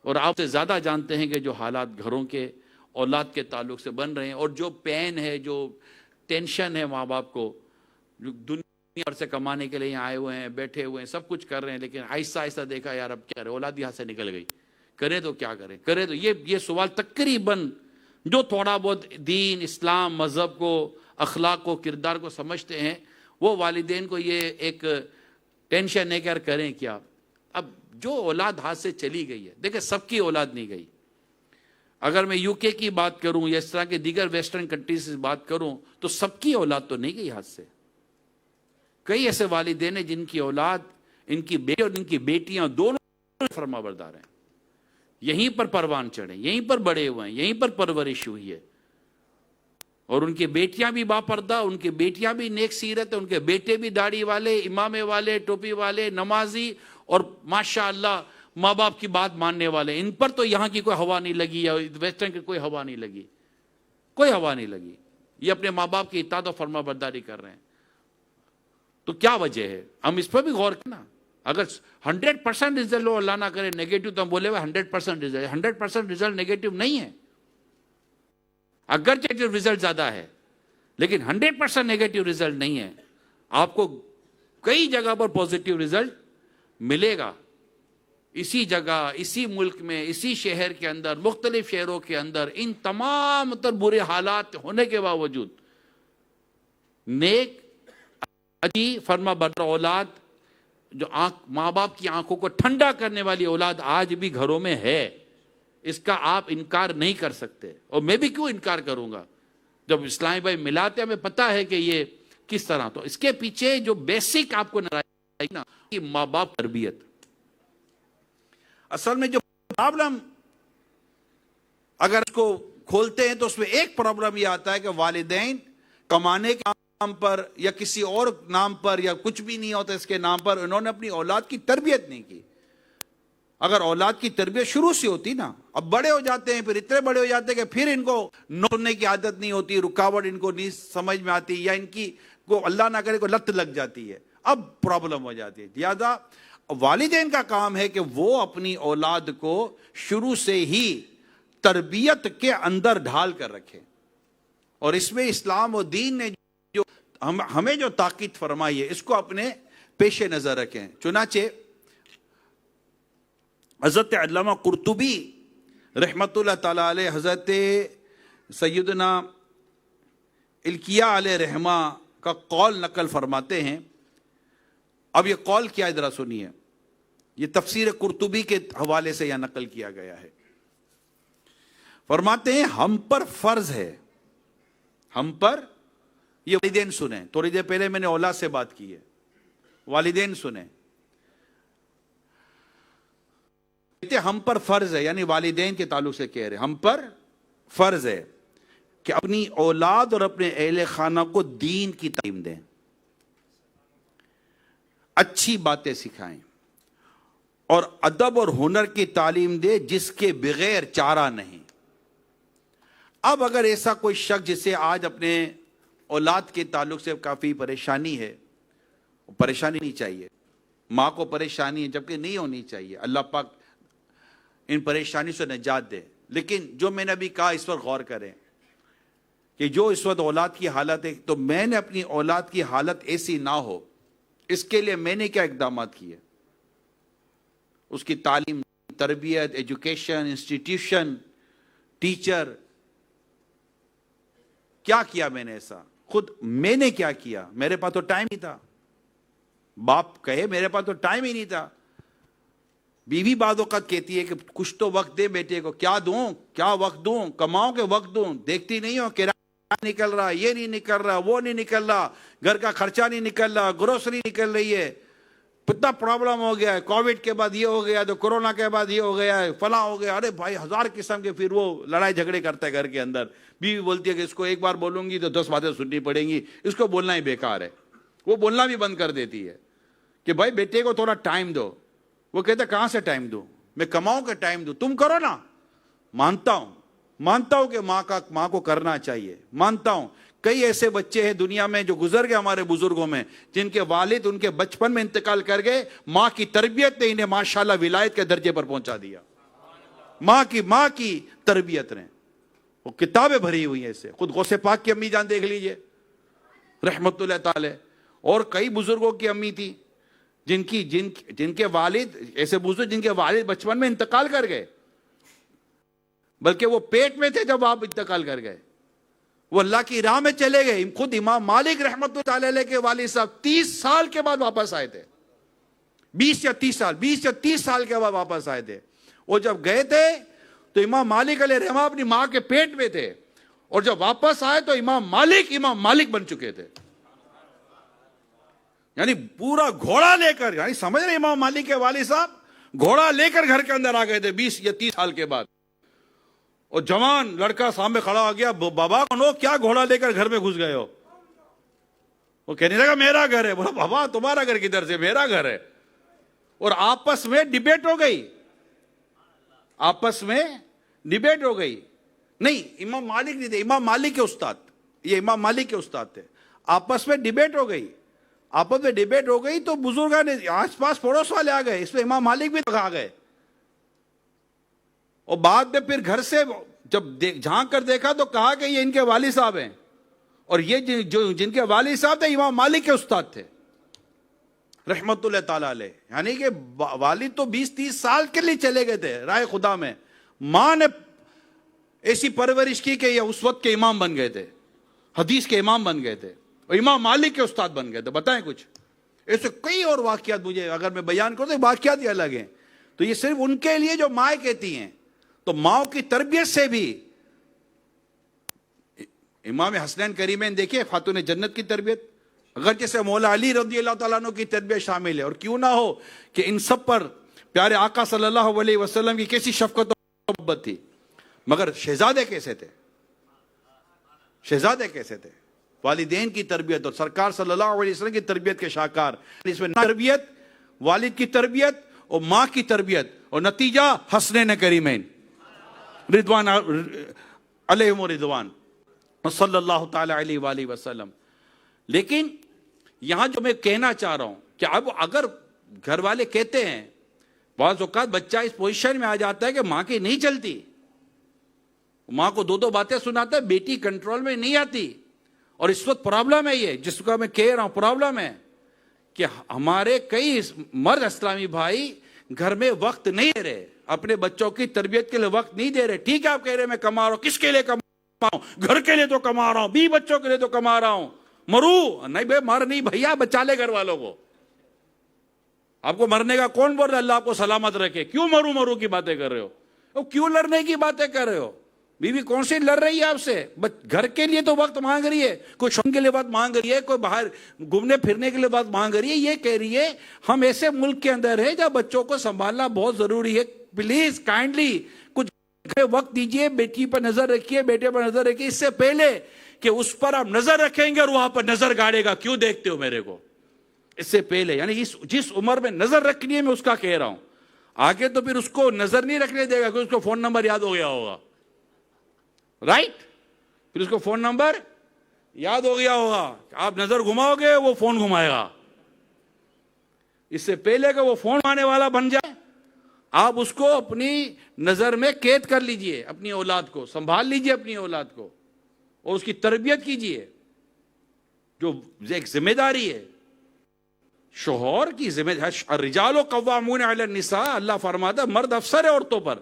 اور آپ سے زیادہ جانتے ہیں کہ جو حالات گھروں کے اولاد کے تعلق سے بن رہے ہیں, اور جو پین ہے, جو ٹینشن ہے ماں باپ کو, جو دنیا پر سے کمانے کے لیے یہاں آئے ہوئے ہیں, بیٹھے ہوئے ہیں, سب کچھ کر رہے ہیں, لیکن آہستہ آہستہ دیکھا یار اب کیا کرے, اولاد یہاں سے نکل گئی, کرے تو کیا کرے, کرے تو یہ سوال تقریباً جو تھوڑا بہت دین, اسلام, مذہب کو, اخلاق کو, کردار کو سمجھتے ہیں, وہ والدین کو یہ ایک ٹینشن ہے کہ یار کریں کیا. اب جو اولاد ہاتھ سے چلی گئی ہے, دیکھیں سب کی اولاد نہیں گئی. اگر میں یو کے کی بات کروں یا اس طرح کے دیگر ویسٹرن کنٹریز سے بات کروں, تو سب کی اولاد تو نہیں گئی ہاتھ سے. کئی ایسے والدین ہیں جن کی اولاد, ان کی بیٹے اور ان کی بیٹیاں دونوں فرما بردار ہیں, یہیں پر پروان چڑھے, یہیں پر بڑے ہوئے ہیں, یہیں پر پرورش ہوئی ہے, اور ان کی بیٹیاں بھی باپردہ, ان کی بیٹیاں بھی نیک سیرت, ان کے بیٹے بھی داڑھی والے, امامے والے, ٹوپی والے, نمازی, اور ماشاءاللہ ماں باپ کی بات ماننے والے. ان پر تو یہاں کی کوئی ہوا نہیں لگی, یا ویسٹرن کی کوئی ہوا نہیں لگی, کوئی ہوا نہیں لگی. یہ اپنے ماں باپ کی اطاعت و فرما برداری کر رہے ہیں. تو کیا وجہ ہے؟ ہم اس پر بھی غور کرنا. اگر 100% رزلٹ اللہ نہ کرے نیگیٹو, تو ہم بولے ہوئے 100% رزلٹ. 100% رزلٹ نیگیٹو نہیں ہے, اگرچہ رزلٹ زیادہ ہے, لیکن 100% نیگیٹو رزلٹ نہیں ہے. آپ کو کئی جگہ پر پوزیٹیو رزلٹ ملے گا. اسی جگہ, اسی ملک میں, اسی شہر کے اندر, مختلف شہروں کے اندر, ان تمام برے حالات ہونے کے باوجود نیک, اچھی, فرما بردار اولاد, جو ماں باپ کی آنکھوں کو ٹھنڈا کرنے والی اولاد آج بھی گھروں میں ہے. اس کا آپ انکار نہیں کر سکتے, اور میں بھی کیوں انکار کروں گا. جب اسلامی بھائی ملاتے ہیں, ہمیں پتا ہے کہ یہ کس طرح. تو اس کے پیچھے جو بیسک آپ کو نظر آئے نا, کہ ماں باپ تربیت. اصل میں جو پرابلم اگر اس کو کھولتے ہیں تو اس میں ایک پرابلم یہ آتا ہے کہ والدین کمانے کے نام پر یا کسی اور نام پر یا کچھ بھی نہیں ہوتا اس کے نام پر انہوں نے اپنی اولاد کی تربیت نہیں کی. اگر اولاد کی تربیت شروع سے ہوتی نا, اب بڑے ہو جاتے ہیں, پھر اتنے بڑے ہو جاتے ہیں کہ پھر ان کو سننے کی عادت نہیں ہوتی, رکاوٹ ان کو نہیں سمجھ میں آتی, یا ان کی کو اللہ نہ کرے کو لت لگ جاتی ہے, اب پرابلم ہو جاتی ہے. لہذا والدین کا کام ہے کہ وہ اپنی اولاد کو شروع سے ہی تربیت کے اندر ڈھال کر رکھے, اور اس میں اسلام و دین نے جو ہمیں جو تاکید فرمائی ہے اس کو اپنے پیش نظر رکھیں. چنانچہ حضرت علامہ قرطبی رحمت اللہ تعالی علیہ حضرت سیدنا الکیہ علیہ رحمہ کا قول نقل فرماتے ہیں. اب یہ قول کیا ہے ذرا سنیے, یہ تفسیر قرطبی کے حوالے سے یہ نقل کیا گیا ہے. فرماتے ہیں ہم پر فرض ہے, ہم پر, یہ والدین سنیں, تھوڑی دیر پہلے میں نے اولاد سے بات کی ہے, والدین سنیں, ہم پر فرض ہے, یعنی والدین کے تعلق سے کہہ رہے, ہم پر فرض ہے کہ اپنی اولاد اور اپنے اہل خانہ کو دین کی تعلیم دیں, اچھی باتیں سکھائیں, اور ادب اور ہنر کی تعلیم دے جس کے بغیر چارہ نہیں. اب اگر ایسا کوئی شخص جسے آج اپنے اولاد کے تعلق سے کافی پریشانی ہے, پریشانی نہیں چاہیے, ماں کو پریشانی ہے جبکہ نہیں ہونی چاہیے, اللہ پاک ان پریشانی سے نجات دے, لیکن جو میں نے ابھی کہا اس پر غور کریں کہ جو اس وقت اولاد کی حالت ہے, تو میں نے اپنی اولاد کی حالت ایسی نہ ہو, اس کے لیے میں نے کیا اقدامات کیے, اس کی تعلیم, تربیت, ایجوکیشن, انسٹیٹیوشن, ٹیچر, کیا کیا میں نے ایسا, خود میں نے کیا کیا, میرے پاس تو ٹائم نہیں تھا, باپ کہے میرے پاس تو ٹائم ہی نہیں تھا. بیوی بعض اوقات کہتی ہے کہ کچھ تو وقت دے بیٹے کو, کیا دوں, کیا وقت دوں, کماؤں کہ وقت دوں, دیکھتی نہیں ہو کرایہ نکل رہا, یہ نہیں نکل رہا, وہ نہیں نکل رہا, گھر کا خرچہ نہیں نکل رہا, گروسری نکل رہی ہے, کتنا پرابلم ہو گیا ہے, کووڈ کے بعد یہ ہو گیا, تو کورونا کے بعد یہ ہو گیا ہے, فلاں ہو گیا. ارے بھائی ہزار قسم کے پھر وہ لڑائی جھگڑے کرتا ہے گھر کے اندر. بیوی بولتی ہے کہ اس کو ایک بار بولوں گی تو 10 باتیں سننی پڑیں گی, اس کو بولنا ہی بیکار ہے, وہ بولنا بھی بند کر دیتی ہے کہ بھائی بیٹے کو تھوڑا ٹائم دو. وہ کہتا ہے کہاں سے ٹائم دوں, میں کماؤں کا ٹائم دوں, تم کرو نا. مانتا ہوں کہ ماں کو کرنا چاہیے, مانتا ہوں. کئی ایسے بچے ہیں دنیا میں جو گزر گئے ہمارے بزرگوں میں, جن کے والد ان کے بچپن میں انتقال کر گئے, ماں کی تربیت نے انہیں ماشاءاللہ ولایت کے درجے پر پہنچا دیا. ماں کی تربیت نے, وہ کتابیں بھری ہوئی ہیں ایسے. خود غوث پاک کی امی جان دیکھ لیجئے رحمت اللہ تعالی, اور کئی بزرگوں کی امی تھی جن کے والد, ایسے بزرگ جن کے والد بچپن میں انتقال کر گئے, بلکہ وہ پیٹ میں تھے جب آپ انتقال کر گئے, وہ اللہ کی راہ میں چلے گئے. خود امام مالک رحمت اللہ علیہ کے والد صاحب 30 سال کے بعد واپس آئے تھے, 20 یا 30 سال کے بعد واپس آئے تھے. وہ جب گئے تھے تو امام مالک علیہ رحمہ اپنی ماں کے پیٹ میں تھے, اور جب واپس آئے تو امام مالک بن چکے تھے. یعنی پورا گھوڑا لے کر, یعنی سمجھ رہے امام مالک کے والد صاحب گھوڑا لے کر گھر کے اندر آ گئے تھے 20 یا 30 سال کے بعد. اور جوان لڑکا سامنے کھڑا ہو گیا, بابا کونو کیا گھوڑا لے کر گھر میں گھس گئے ہو؟ وہ کہنے لگا میرا گھر ہے. بولا بابا تمہارا گھر کدھر سے, میرا گھر ہے. اور آپس میں ڈیبیٹ ہو گئی, نہیں امام مالک نہیں تھے, امام مالک کے استاد, یہ امام مالک کے استاد تھے. آپس میں ڈیبیٹ ہو گئی تو بزرگوں نے آس پاس پڑوس والے آ گئے, اس میں امام مالک بھی آ گئے. اور بعد میں پھر گھر سے جب جھانک کر دیکھا تو کہا کہ یہ ان کے والد صاحب ہیں, اور یہ جن کے والد صاحب تھے امام مالک کے استاد تھے رحمت اللہ تعالی علیہ. یعنی کہ والد تو 20-30 سال کے لیے چلے گئے تھے راہ خدا میں, ماں نے ایسی پرورش کی کہ یہ اس وقت کے امام بن گئے تھے, حدیث کے امام بن گئے تھے, اور امام مالک کے استاد بن گئے تھے. بتائیں کچھ ایسے کئی اور واقعات, مجھے اگر میں بیان کروں تو واقعات ہی الگ ہیں. تو یہ صرف ان کے لیے جو مائیں کہتی ہیں. تو ماں کی تربیت سے بھی, امام حسنین کریمین دیکھیں خاتون جنت کی تربیت, اگر جیسے مولا علی رضی اللہ تعالیٰ عنہ کی تربیت شامل ہے, اور کیوں نہ ہو کہ ان سب پر پیارے آقا صلی اللہ علیہ وسلم کی کیسی شفقت و محبت تھی. مگر شہزادے کیسے تھے, والدین کی تربیت اور سرکار صلی اللہ علیہ وسلم کی تربیت کے شاہکار. اس میں تربیت، والد کی تربیت اور ماں کی تربیت، اور نتیجہ حسنین کریمین رضوان علیہم رضوان صلی اللہ تعالی علیہ وآلہ وسلم. لیکن یہاں جو میں کہنا چاہ رہا ہوں کہ اب اگر گھر والے کہتے ہیں، بعض اوقات بچہ اس پوزیشن میں آ جاتا ہے کہ ماں کی نہیں چلتی، ماں کو دو باتیں سناتا ہے، بیٹی کنٹرول میں نہیں آتی. اور اس وقت پرابلم ہے، یہ جس کا میں کہہ رہا ہوں پرابلم ہے کہ ہمارے کئی مرد اسلامی بھائی گھر میں وقت نہیں دے رہے، اپنے بچوں کی تربیت کے لیے وقت نہیں دے رہے. ٹھیک ہے آپ کہہ رہے میں کما رہا ہوں، کس کے لیے کما رہا ہوں؟ گھر کے لیے تو کما رہا ہوں، 20 بچوں کے لیے تو کما رہا ہوں. مرو نہیں بھائی، مر نہیں بھیا، بچا لے گھر والوں کو. آپ کو مرنے کا کون بول رہا ہے؟ اللہ آپ کو سلامت رکھے. کیوں مرو کی باتیں کر رہے ہو؟ کیوں لڑنے کی باتیں کر رہے ہو؟ بیوی کون سی لڑ رہی ہے آپ سے؟ گھر کے لیے تو وقت مانگ رہی ہے، کوئی شوپنگ کے لیے بات مانگ رہی ہے، کوئی باہر گھومنے پھرنے کے لیے بات مانگ رہی ہے. یہ کہہ رہی ہے ہم ایسے ملک کے اندر ہیں جہاں بچوں کو سنبھالنا بہت ضروری ہے، پلیز کائنڈلی کچھ وقت دیجئے، بیٹی پر نظر رکھیے، بیٹے پر نظر رکھیے. اس سے پہلے کہ اس پر آپ نظر رکھیں گے اور وہاں پر نظر گاڑے گا، کیوں دیکھتے ہو میرے کو؟ اس سے پہلے، یعنی جس عمر میں نظر رکھنی ہے میں اس کا کہہ رہا ہوں. آگے تو پھر اس کو نظر نہیں رکھنے دے گا کہ اس کو فون نمبر یاد ہو گیا ہوگا، رائٹ؟ پھر اس کو فون نمبر یاد ہو گیا ہوگا، آپ نظر گھماؤ گے وہ فون گھمائے گا. اس سے پہلے کہ وہ فون آنے والا بن جائے، آپ اس کو اپنی نظر میں قید کر لیجئے، اپنی اولاد کو سنبھال لیجئے، اپنی اولاد کو، اور اس کی تربیت کیجئے، جو ایک ذمہ داری ہے شوہر کی. ذمہ داری، الرجال قوامون علی النساء، اللہ فرماتا ہے مرد افسر ہے عورتوں پر.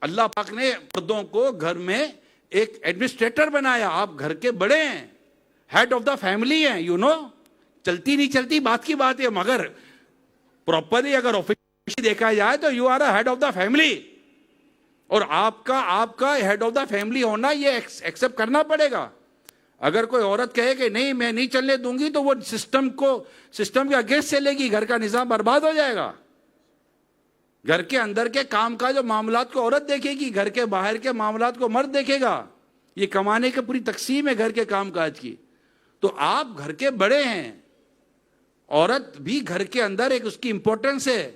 اللہ پاک نے مردوں کو گھر میں ایک ایڈمنسٹریٹر بنایا. آپ گھر کے بڑے ہیں، ہیڈ آف دا فیملی ہیں، یو نو. چلتی نہیں چلتی بات کی بات ہے، مگر پراپرلی اگر آفیشلی دیکھا جائے تو you are a head of the family. اور آپ کا ہیڈ آف دا فیملی ہونا یہ ایکسپٹ کرنا پڑے گا. اگر کوئی عورت کہے کہ نہیں میں نہیں چلنے دوں گی تو وہ سسٹم کے اگینسٹ چلے گی، گھر کا نظام برباد ہو جائے گا. گھر کے اندر کے کام کا جو معاملات کو عورت دیکھے گی، گھر کے باہر کے معاملات کو مرد دیکھے گا. یہ کمانے کی پوری تقسیم ہے گھر کے کام کاج کی. تو آپ گھر کے بڑے ہیں، عورت بھی گھر کے اندر ایک اس کی امپورٹنس ہے.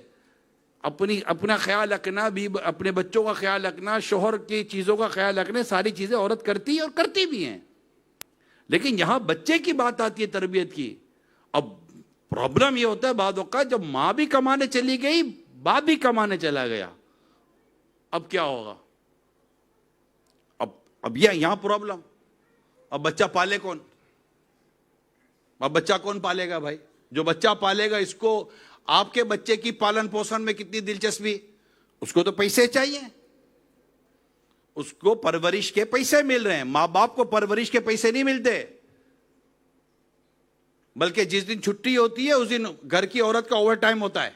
اپنا خیال رکھنا، بھی اپنے بچوں کا خیال رکھنا، شوہر کی چیزوں کا خیال رکھنا، ساری چیزیں عورت کرتی ہے اور کرتی بھی ہیں. لیکن یہاں بچے کی بات آتی ہے تربیت کی. اب پرابلم یہ ہوتا ہے بعد اوقات جب ماں بھی کمانے چلی گئی، باپ بھی کمانے چلا گیا، اب کیا ہوگا؟ اب یہاں پرابلم. اب بچہ پالے کون؟ اب بچہ کون پالے گا بھائی؟ جو بچہ پالے گا، اس کو آپ کے بچے کی پالن پوشن میں کتنی دلچسپی؟ اس کو تو پیسے چاہیے، اس کو پرورش کے پیسے مل رہے ہیں. ماں باپ کو پرورش کے پیسے نہیں ملتے، بلکہ جس دن چھٹی ہوتی ہے اس دن گھر کی عورت کا اوور ٹائم ہوتا ہے.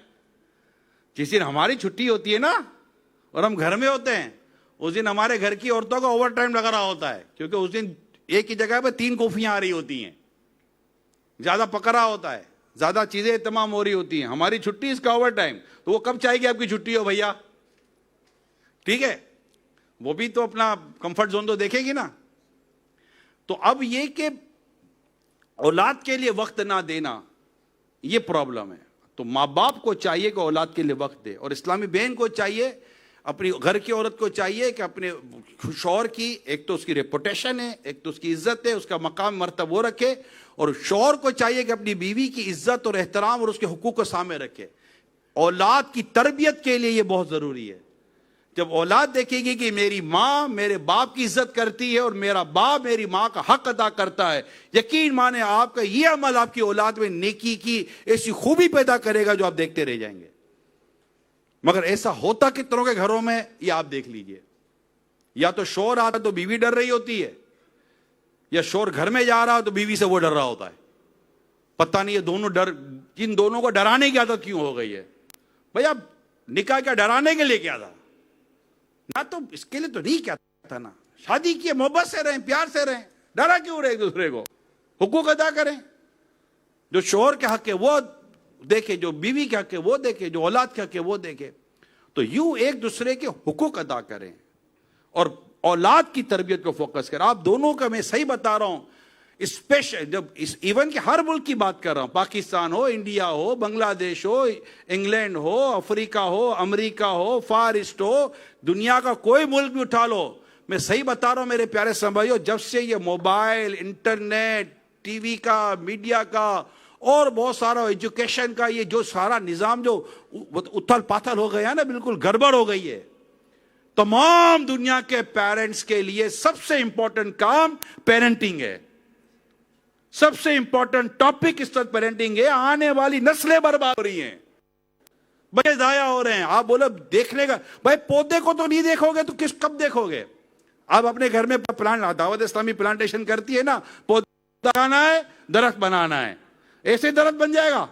جس دن ہماری چھٹی ہوتی ہے نا اور ہم گھر میں ہوتے ہیں، اس دن ہمارے گھر کی عورتوں کا اوور ٹائم لگا رہا ہوتا ہے، کیونکہ اس دن ایک ہی جگہ پہ 3 کافیاں آ رہی ہوتی ہیں، زیادہ پکڑا ہوتا ہے، زیادہ چیزیں تمام ہو رہی ہوتی ہیں. ہماری چھٹی، اس کا اوور ٹائم. تو وہ کب چاہے گی آپ کی چھٹی ہو بھیا؟ ٹھیک ہے، وہ بھی تو اپنا کمفرٹ زون تو دیکھے گی نا. تو اب یہ کہ اولاد کے لیے وقت نہ دینا، یہ پرابلم ہے. تو ماں باپ کو چاہیے کہ اولاد کے لیے وقت دے، اور اسلامی بہن کو چاہیے، اپنی گھر کی عورت کو چاہیے کہ اپنے شوہر کی، ایک تو اس کی ریپوٹیشن ہے، ایک تو اس کی عزت ہے، اس کا مقام مرتبہ وہ رکھے. اور شوہر کو چاہیے کہ اپنی بیوی کی عزت اور احترام اور اس کے حقوق کو سامنے رکھے. اولاد کی تربیت کے لیے یہ بہت ضروری ہے. جب اولاد دیکھے گی کہ میری ماں میرے باپ کی عزت کرتی ہے اور میرا باپ میری ماں کا حق ادا کرتا ہے، یقین مانے آپ کا یہ عمل آپ کی اولاد میں نیکی کی ایسی خوبی پیدا کرے گا جو آپ دیکھتے رہ جائیں گے. مگر ایسا ہوتا کتنوں کے گھروں میں، یہ آپ دیکھ لیجئے. یا تو شوہر آتا تو بیوی ڈر رہی ہوتی ہے، یا شوہر گھر میں جا رہا تو بیوی سے وہ ڈر رہا ہوتا ہے. پتہ نہیں یہ ان دونوں کو ڈرانے کی عادت کیوں ہو گئی ہے. بھئی اب نکاح کیا ڈرانے کے لیے کیا تھا؟ نہ تو اس کے لیے تو نہیں کیا تھا نا. شادی کیے، محبت سے رہیں، پیار سے رہیں، ڈرا کیوں رہے ایک دوسرے کو؟ حقوق ادا کریں. جو شوہر کے حق ہے وہ دیکھے، جو بیوی کے حق ہے وہ دیکھے، جو اولاد کے حق ہے وہ دیکھے. تو یوں ایک دوسرے کے حقوق ادا کریں اور اولاد کی تربیت کو فوکس کریں. آپ دونوں کا میں صحیح بتا رہا ہوں، اسپیشل جب ایون کہ ہر ملک کی بات کر رہا ہوں، پاکستان ہو، انڈیا ہو، بنگلہ دیش ہو، انگلینڈ ہو، افریقہ ہو، امریکہ ہو، فار ایسٹ ہو، دنیا کا کوئی ملک بھی اٹھا لو، میں صحیح بتا رہا ہوں میرے پیارے سمجھو، جب سے یہ موبائل، انٹرنیٹ، ٹی وی کا، میڈیا کا اور بہت سارا ایجوکیشن کا یہ جو سارا نظام جو اتھل پاتھل ہو گیا نا، بالکل گڑبڑ ہو گئی ہے. تمام دنیا کے پیرنٹس کے لیے سب سے امپورٹنٹ کام پیرنٹنگ ہے. سب سے امپورٹنٹ ٹاپک اس وقت پیرنٹنگ ہے. آنے والی نسلیں برباد ہو رہی ہیں، بچے ضائع ہو رہے ہیں. آپ بولو دیکھنے کا، بھائی پودے کو تو نہیں دیکھو گے تو کب دیکھو گے؟ آپ اپنے گھر میں پلانٹ، دعوت اسلامی پلانٹیشن کرتی ہے نا، پودا لگانا ہے، درخت بنانا ہے، ایسے درخت بن جائے گا.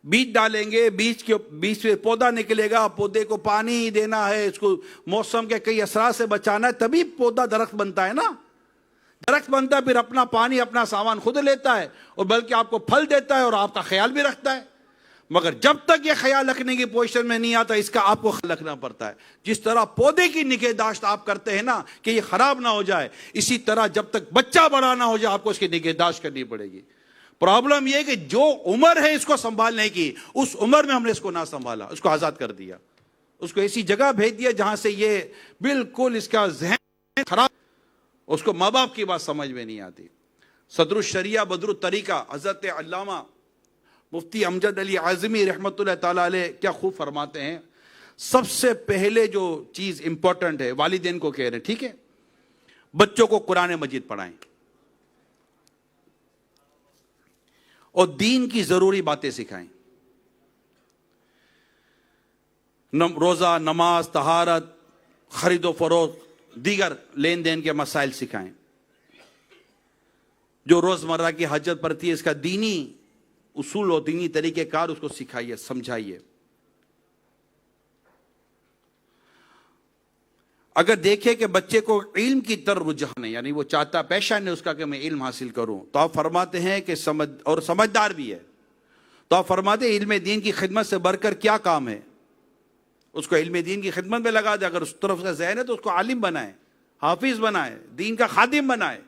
بیج ڈالیں گے، بیج سے پودا نکلے گا، پودے کو پانی دینا ہے، اس کو موسم کے کئی اثرات سے بچانا ہے، تبھی پودا درخت بنتا ہے نا. درخت بنتا ہے پھر اپنا پانی، اپنا سامان خود لیتا ہے، اور بلکہ آپ کو پھل دیتا ہے اور آپ کا خیال بھی رکھتا ہے. مگر جب تک یہ خیال رکھنے کی پوزیشن میں نہیں آتا، اس کا آپ کو خیال رکھنا پڑتا ہے. جس طرح پودے کی نگہداشت آپ کرتے ہیں نا کہ یہ خراب نہ ہو جائے، اسی طرح جب تک بچہ بڑا نہ ہو جائے آپ کو اس کی نگہداشت کرنی پڑے گی. پرابلم یہ کہ جو عمر ہے اس کو سنبھالنے کی، اس عمر میں ہم نے اس کو نہ سنبھالا، اس کو آزاد کر دیا، اس کو ایسی جگہ بھیج دیا جہاں سے یہ بالکل اس کا ذہن خراب، اس کو ماں باپ کی بات سمجھ میں نہیں آتی. صدر الشریعہ بدر الطریقہ حضرت علامہ مفتی امجد علی اعظمی رحمۃ اللہ تعالیٰ علیہ کیا خوب فرماتے ہیں، سب سے پہلے جو چیز امپورٹنٹ ہے، والدین کو کہہ رہے ہیں، ٹھیک ہے، بچوں کو قرآن مجید پڑھائیں اور دین کی ضروری باتیں سکھائیں. روزہ، نماز، طہارت، خرید و فروخت، دیگر لین دین کے مسائل سکھائیں. جو روزمرہ کی حاجت پڑتی ہے اس کا دینی اصول اور دینی طریقہ کار اس کو سکھائیے، سمجھائیے. اگر دیکھیں کہ بچے کو علم کی طرف رجحان ہے، یعنی وہ چاہتا پیشن ہے اس کا کہ میں علم حاصل کروں، تو آپ فرماتے ہیں کہ سمجھدار بھی ہے، تو آپ فرماتے ہیں علم دین کی خدمت سے بڑھ کر کیا کام ہے. اس کو علم دین کی خدمت میں لگا دے. اگر اس طرف کا ذہن ہے تو اس کو عالم بنائے، حافظ بنائے، دین کا خادم بنائے.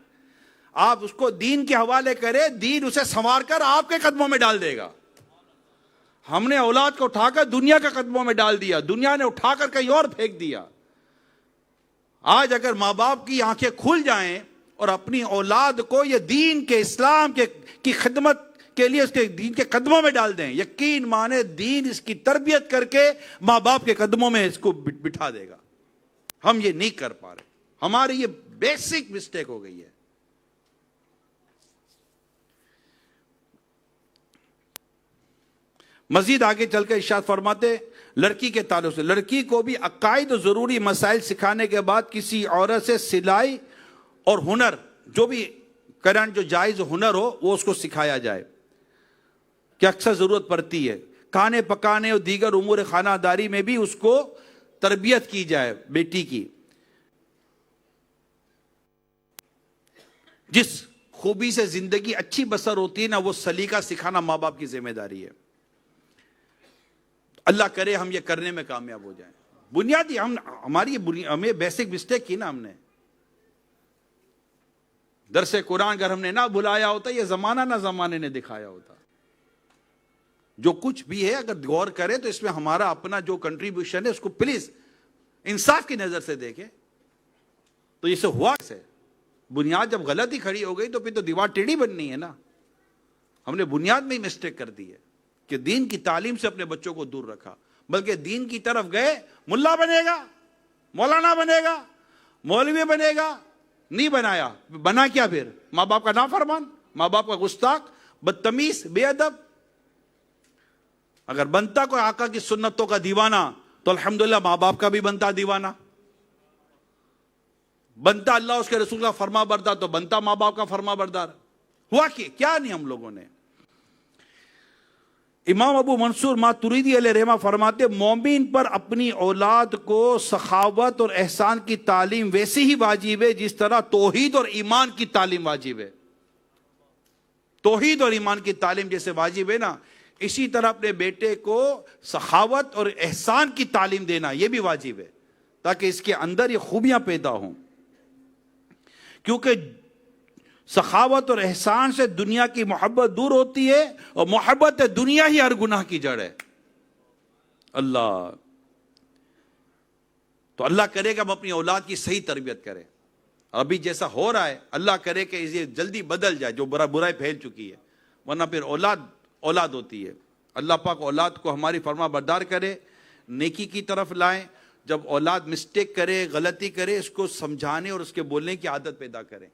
آپ اس کو دین کے حوالے کرے، دین اسے سنوار کر آپ کے قدموں میں ڈال دے گا. ہم نے اولاد کو اٹھا کر دنیا کے قدموں میں ڈال دیا، دنیا نے اٹھا کر کہیں اور پھینک دیا. آج اگر ماں باپ کی آنکھیں کھل جائیں اور اپنی اولاد کو یہ دین کے، اسلام کی خدمت کے لیے اس کے دین کے قدموں میں ڈال دیں، یقین مانے دین اس کی تربیت کر کے ماں باپ کے قدموں میں اس کو بٹھا دے گا. ہم یہ نہیں کر پا رہے، ہماری یہ بیسک مسٹیک ہو گئی ہے. مزید آگے چل کر ارشاد فرماتے لڑکی کے تعلق سے، لڑکی کو بھی عقائد و ضروری مسائل سکھانے کے بعد کسی عورت سے سلائی اور ہنر، جو بھی کرنٹ جو جائز ہنر ہو وہ اس کو سکھایا جائے کہ اکثر ضرورت پڑتی ہے. کھانے پکانے اور دیگر امور خانہ داری میں بھی اس کو تربیت کی جائے بیٹی کی. جس خوبی سے زندگی اچھی بسر ہوتی ہے نا، وہ سلیقہ سکھانا ماں باپ کی ذمہ داری ہے. اللہ کرے ہم یہ کرنے میں کامیاب ہو جائیں. بنیادی ہمیں بیسک مسٹیک کی نا، ہم نے درس قرآن اگر ہم نے نہ بلایا ہوتا، یہ زمانہ نہ زمانے نے دکھایا ہوتا. جو کچھ بھی ہے اگر غور کرے تو اس میں ہمارا اپنا جو کنٹریبیوشن ہے اس کو پلیز انصاف کی نظر سے دیکھیں. تو یہ سے ہوا سے بنیاد جب غلط ہی کھڑی ہو گئی تو پھر تو دیوار ٹیڑھی بننی ہے نا. ہم نے بنیاد میں ہی مسٹیک کر دی ہے کہ دین کی تعلیم سے اپنے بچوں کو دور رکھا، بلکہ دین کی طرف گئے، ملا بنے گا، مولانا بنے گا، مولوی بنے گا. نہیں بنایا، بنا کیا پھر؟ ماں باپ کا نافرمان، ماں باپ کا گستاخ، بدتمیز، بے ادب. اگر بنتا کوئی آقا کی سنتوں کا دیوانہ تو الحمدللہ ماں باپ کا بھی بنتا دیوانہ. بنتا اللہ اس کے رسول کا فرما بردار تو بنتا ماں باپ کا فرما بردار. ہوا کیا نہیں ہم لوگوں نے. امام ابو منصور ماتریدی علیہ رحمہ فرماتے مومن پر اپنی اولاد کو سخاوت اور احسان کی تعلیم ویسے ہی واجب ہے جس طرح توحید اور ایمان کی تعلیم واجب ہے. توحید اور ایمان کی تعلیم جیسے واجب ہے نا، اسی طرح اپنے بیٹے کو سخاوت اور احسان کی تعلیم دینا یہ بھی واجب ہے، تاکہ اس کے اندر یہ خوبیاں پیدا ہوں. کیونکہ سخاوت اور احسان سے دنیا کی محبت دور ہوتی ہے، اور محبت دنیا ہی ہر گناہ کی جڑ ہے۔ اللہ تو اللہ کرے گا ہم اپنی اولاد کی صحیح تربیت کریں، ابھی جیسا ہو رہا ہے اللہ کرے کہ یہ جلدی بدل جائے، جو برائی پھیل چکی ہے، ورنہ پھر اولاد ہوتی ہے۔ اللہ پاک اولاد کو ہماری فرما بردار کرے، نیکی کی طرف لائیں۔ جب اولاد مسٹیک کرے، غلطی کرے، اس کو سمجھانے اور اس کے بولنے کی عادت پیدا کریں،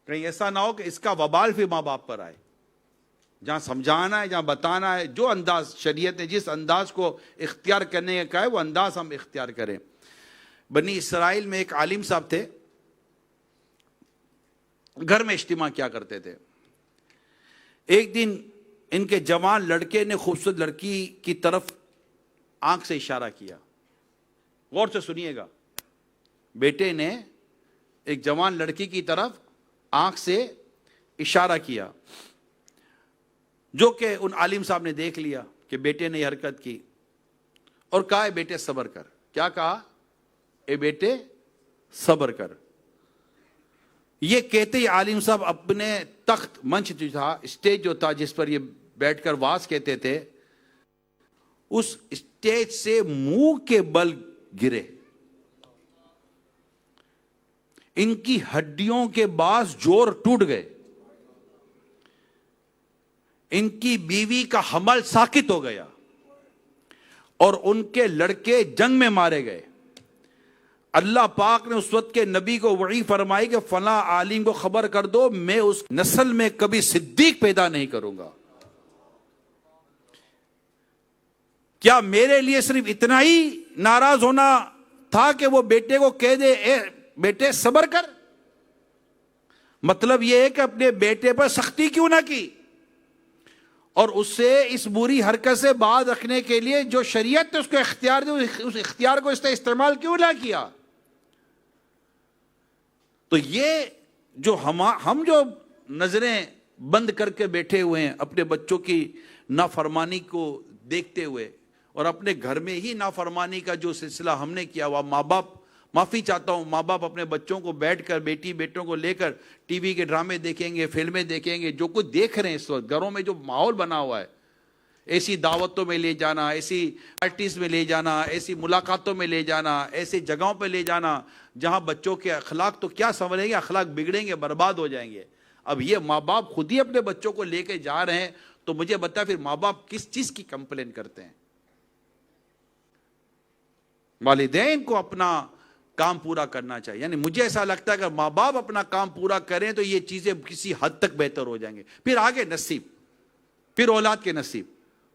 کہیں ایسا نہ ہو کہ اس کا وبال پھر ماں باپ پر آئے۔ جہاں سمجھانا ہے، جہاں بتانا ہے، جو انداز شریعت نے جس انداز کو اختیار کرنے کا کہا ہے وہ انداز ہم اختیار کریں۔ بنی اسرائیل میں ایک عالم صاحب تھے، گھر میں اجتماع کیا کرتے تھے۔ ایک دن ان کے جوان لڑکے نے خوبصورت لڑکی کی طرف آنکھ سے اشارہ کیا، غور سے سنیے گا۔ بیٹے نے ایک جوان لڑکی کی طرف آنکھ سے اشارہ کیا، جو کہ ان عالم صاحب نے دیکھ لیا کہ بیٹے نے یہ حرکت کی، اور کہا اے بیٹے صبر کر۔ کیا کہا؟ اے بیٹے صبر کر۔ یہ کہتے ہی عالم صاحب اپنے تخت، منچ جو تھا، اسٹیج جو تھا جس پر یہ بیٹھ کر واز کہتے تھے، اس اسٹیج سے منہ کے بل گرے۔ ان کی ہڈیوں کے باعث جوڑ ٹوٹ گئے، ان کی بیوی کا حمل ساقط ہو گیا، اور ان کے لڑکے جنگ میں مارے گئے۔ اللہ پاک نے اس وقت کے نبی کو وحی فرمائی کہ فلاں عالم کو خبر کر دو، میں اس نسل میں کبھی صدیق پیدا نہیں کروں گا۔ کیا میرے لیے صرف اتنا ہی ناراض ہونا تھا کہ وہ بیٹے کو کہہ دے اے بیٹے صبر کر؟ مطلب یہ ہے کہ اپنے بیٹے پر سختی کیوں نہ کی، اور اس سے اس بری حرکت سے باز رکھنے کے لیے جو شریعت نے اس کو اختیار دی، اس اختیار کو اس نے استعمال کیوں نہ کیا؟ تو یہ جو ہم جو نظریں بند کر کے بیٹھے ہوئے ہیں اپنے بچوں کی نافرمانی کو دیکھتے ہوئے، اور اپنے گھر میں ہی نافرمانی کا جو سلسلہ ہم نے کیا ہوا، ماں باپ، معافی چاہتا ہوں، ماں باپ اپنے بچوں کو بیٹھ کر، بیٹی بیٹوں کو لے کر ٹی وی کے ڈرامے دیکھیں گے، فلمیں دیکھیں گے، جو کچھ دیکھ رہے ہیں اس وقت گھروں میں جو ماحول بنا ہوا ہے، ایسی دعوتوں میں لے جانا، ایسی پارٹیز میں لے جانا، ایسی ملاقاتوں میں لے جانا، ایسی جگہوں پہ لے جانا جہاں بچوں کے اخلاق تو کیا سنوریں گے، اخلاق بگڑیں گے، برباد ہو جائیں گے۔ اب یہ ماں باپ خود ہی اپنے بچوں کو لے کے جا رہے ہیں، تو مجھے بتا پھر ماں باپ کس چیز کی کمپلین کرتے ہیں؟ والدین کو اپنا کام پورا کرنا چاہیے۔ یعنی مجھے ایسا لگتا ہے کہ ماں باپ اپنا کام پورا کریں تو یہ چیزیں کسی حد تک بہتر ہو جائیں گے، پھر آگے نصیب، پھر اولاد کے نصیب۔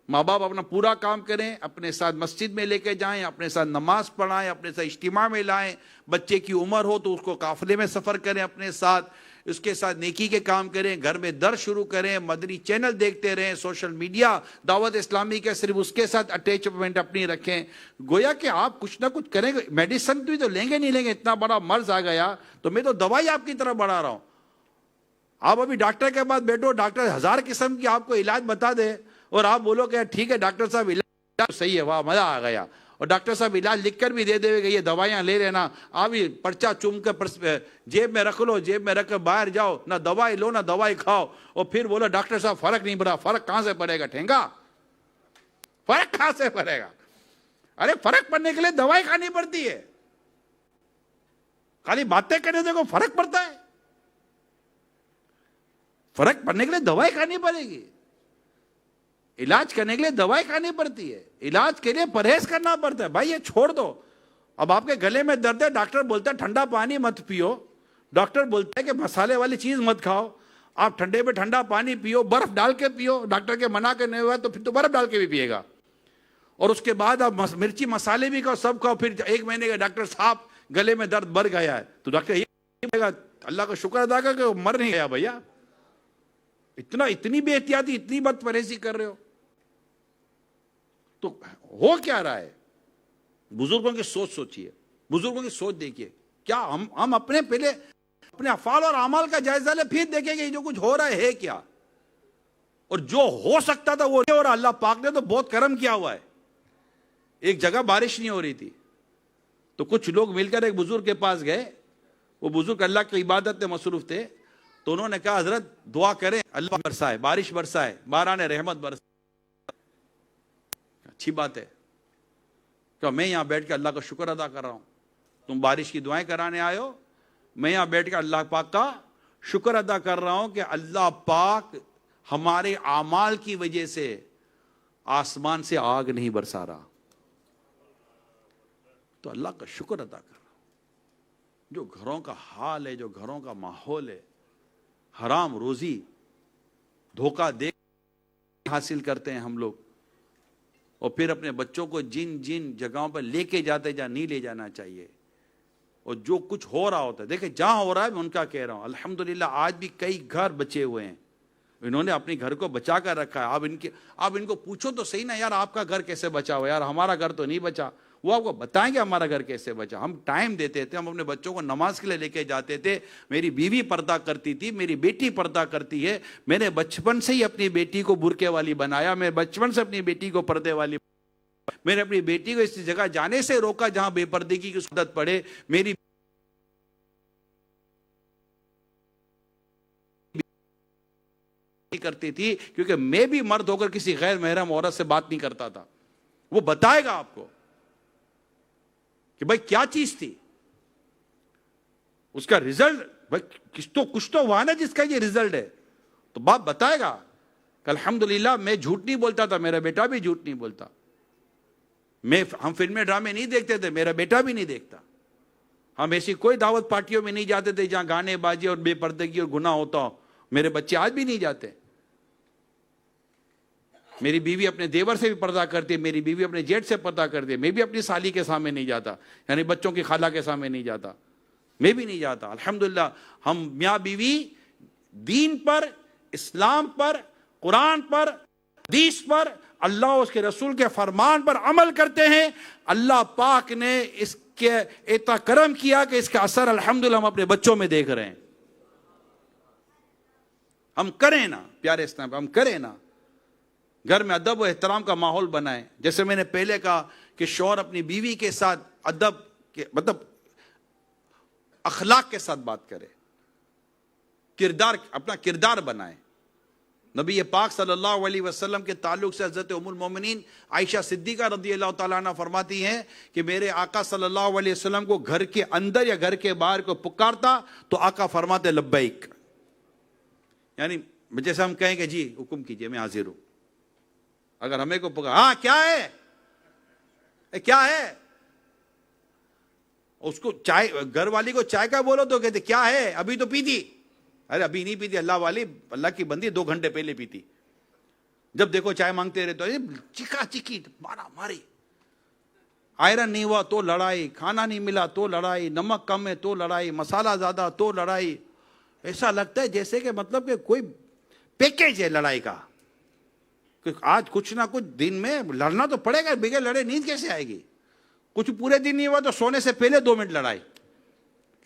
ماں باپ اپنا پورا کام کریں، اپنے ساتھ مسجد میں لے کے جائیں، اپنے ساتھ نماز پڑھائیں، اپنے ساتھ اجتماع میں لائیں، بچے کی عمر ہو تو اس کو قافلے میں سفر کریں اپنے ساتھ، اس کے ساتھ نیکی کے کام کریں، گھر میں درس شروع کریں، مدنی چینل دیکھتے رہیں، سوشل میڈیا دعوت اسلامی کے صرف اس کے ساتھ اٹیچمنٹ اپنی رکھیں۔ گویا کہ آپ کچھ نہ کچھ کریں گے، میڈیسن بھی تو لیں گے نہیں لیں گے، اتنا بڑا مرض آ گیا تو میں تو دوائی آپ کی طرف بڑھا رہا ہوں۔ آپ ابھی ڈاکٹر کے پاس بیٹھو، ڈاکٹر 1000 قسم کی آپ کو علاج بتا دے، اور آپ بولو کہ ٹھیک ہے ڈاکٹر صاحب علاج صحیح ہے، واہ مزہ آ گیا، اور ڈاکٹر صاحب علاج لکھ کر بھی دے دے کہ یہ دوائیاں لے لینا، آپ ہی پرچہ چوم کر جیب میں رکھ لو، جیب میں رکھ کر باہر جاؤ، نہ دوائی لو نہ دوائی کھاؤ، اور پھر بولو ڈاکٹر صاحب فرق نہیں پڑا۔ فرق کہاں سے پڑے گا ٹھینگا؟ فرق کہاں سے پڑے گا؟ ارے فرق پڑنے کے لیے دوائی کھانی پڑتی ہے، خالی باتیں کرنے سے کو فرق پڑتا ہے؟ فرق پڑنے کے لیے دوائی کھانی پڑے گی، علاج کرنے کے لیے دوائی کھانی پڑتی ہے، علاج کے لیے پرہیز کرنا پڑتا ہے۔ بھائی یہ چھوڑ دو، اب آپ کے گلے میں درد ہے، ڈاکٹر بولتا ہے ٹھنڈا پانی مت پیو، ڈاکٹر بولتا ہے کہ مسالے والی چیز مت کھاؤ، آپ ٹھنڈے میں ٹھنڈا پانی پیو، برف ڈال کے پیو، ڈاکٹر کے منع کرنے ہوا تو پھر تو برف ڈال کے بھی پیے گا، اور اس کے بعد آپ مرچی مسالے بھی کھاؤ، سب کھاؤ، پھر 1 مہینے کا ڈاکٹر صاحب گلے میں درد بڑھ گیا ہے تو ڈاکٹر یہ کہے گا اللہ کا شکر ادا کر کہ وہ مر نہیں گیا۔ بھیا اتنی بے احتیاطی، اتنی بد پرہیزی کر رہے ہو تو ہو کیا رہا ہے؟ بزرگوں کی سوچ سوچیے، بزرگوں کی سوچ دیکھیے، کیا ہم اپنے پہلے اپنے افعال اور اعمال کا جائزہ لیں، پھر دیکھیں کہ جو کچھ ہو رہا ہے کیا، اور جو ہو سکتا تھا وہ نہیں ہو رہا۔ اللہ پاک نے تو بہت کرم کیا ہوا ہے، ایک جگہ بارش نہیں ہو رہی تھی تو کچھ لوگ مل کر ایک بزرگ کے پاس گئے، وہ بزرگ اللہ کی عبادت میں مصروف تھے، تو انہوں نے کہا حضرت دعا کریں اللہ برسائے، بارش برسائے، باران رحمت برسائے. اچھی بات ہے کہ میں یہاں بیٹھ کے اللہ کا شکر ادا کر رہا ہوں. تم بارش کی دعائیں کرانے آئے ہو، میں یہاں بیٹھ کے اللہ پاک کا شکر ادا کر رہا ہوں کہ اللہ پاک ہمارے اعمال کی وجہ سے آسمان سے آگ نہیں برسا رہا. تو اللہ کا شکر ادا کر رہا ہوں. جو گھروں کا حال ہے، جو گھروں کا ماحول ہے، حرام روزی دھوکہ دے حاصل کرتے ہیں ہم لوگ، اور پھر اپنے بچوں کو جن جن جگہوں پر لے کے جاتے جہاں نہیں لے جانا چاہیے، اور جو کچھ ہو رہا ہوتا ہے، دیکھیں جہاں ہو رہا ہے میں ان کا کہہ رہا ہوں، الحمدللہ آج بھی کئی گھر بچے ہوئے ہیں، انہوں نے اپنے گھر کو بچا کر رکھا ہے. آپ ان کو پوچھو تو صحیح نا یار آپ کا گھر کیسے بچا ہوا، یار ہمارا گھر تو نہیں بچا. وہ آپ کو بتائیں گے ہمارا گھر کیسے بچا. ہم ٹائم دیتے تھے، ہم اپنے بچوں کو نماز کے لیے لے کے جاتے تھے. میری بیوی پردہ کرتی تھی، میری بیٹی پردہ کرتی ہے. میں نے بچپن سے ہی اپنی بیٹی کو برقعے والی بنایا، میں بچپن سے اپنی بیٹی کو پردے والی، میں نے اپنی بیٹی کو اس جگہ جانے سے روکا جہاں بے پردگی کی عادت پڑے. میری کرتی تھی کیونکہ میں بھی مرد ہو کر کسی غیر محرم عورت سے بات نہیں کرتا تھا. وہ بتائے گا آپ کو کہ بھائی کیا چیز تھی اس کا رزلٹ. بھائی کچھ تو ہوا نا جس کا یہ رزلٹ ہے. تو باپ بتائے گا کہ الحمدللہ میں جھوٹ نہیں بولتا تھا، میرا بیٹا بھی جھوٹ نہیں بولتا. ہم فلمیں ڈرامے نہیں دیکھتے تھے، میرا بیٹا بھی نہیں دیکھتا. ہم ایسی کوئی دعوت پارٹیوں میں نہیں جاتے تھے جہاں گانے بازی اور بے پردگی اور گناہ ہوتا ہو. میرے بچے آج بھی نہیں جاتے. میری بیوی اپنے دیور سے بھی پردہ کرتی ہے، میری بیوی اپنے جیٹ سے پردہ کرتی ہے. میں بھی اپنی سالی کے سامنے نہیں جاتا، یعنی بچوں کی خالہ کے سامنے نہیں جاتا، میں بھی نہیں جاتا. الحمدللہ ہم میاں بیوی دین پر، اسلام پر، قرآن پر، حدیث پر، اللہ اور اس کے رسول کے فرمان پر عمل کرتے ہیں. اللہ پاک نے اس کے اتنا کرم کیا کہ اس کا اثر الحمدللہ ہم اپنے بچوں میں دیکھ رہے ہیں. ہم کریں نا پیارے اسلام، ہم کریں نا، گھر میں ادب و احترام کا ماحول بنائیں. جیسے میں نے پہلے کہا کہ شوہر اپنی بیوی کے ساتھ ادب کے مطلب اخلاق کے ساتھ بات کرے، اپنا کردار بنائے. نبی پاک صلی اللہ علیہ وسلم کے تعلق سے حضرت ام المومنین عائشہ صدیقہ رضی اللہ تعالیٰ عنہ فرماتی ہیں کہ میرے آقا صلی اللہ علیہ وسلم کو گھر کے اندر یا گھر کے باہر کو پکارتا تو آقا فرماتے لبیک، یعنی جیسے ہم کہیں کہ جی حکم کیجئے میں حاضر ہوں. اگر ہمیں کو پکار، ہاں کیا ہے، کیا ہے، اس کو چائے، گھر والی کو چائے کا بولو تو کہتے کیا ہے، ابھی تو پیتی. ارے ابھی نہیں پیتی، اللہ والی، اللہ کی بندی 2 گھنٹے پہلے پیتی. جب دیکھو چائے مانگتے رہے تو چکا چکی، مارا ماری، آئرن نہیں ہوا تو لڑائی، کھانا نہیں ملا تو لڑائی، نمک کم ہے تو لڑائی، مسالہ زیادہ تو لڑائی. ایسا لگتا ہے جیسے کہ مطلب کہ کوئی پیکیج ہے لڑائی کا، کہ آج کچھ نہ کچھ دن میں لڑنا تو پڑے گا، بغیر لڑے نیند کیسے آئے گی. کچھ پورے دن نہیں ہوا تو سونے سے پہلے 2 منٹ لڑائی،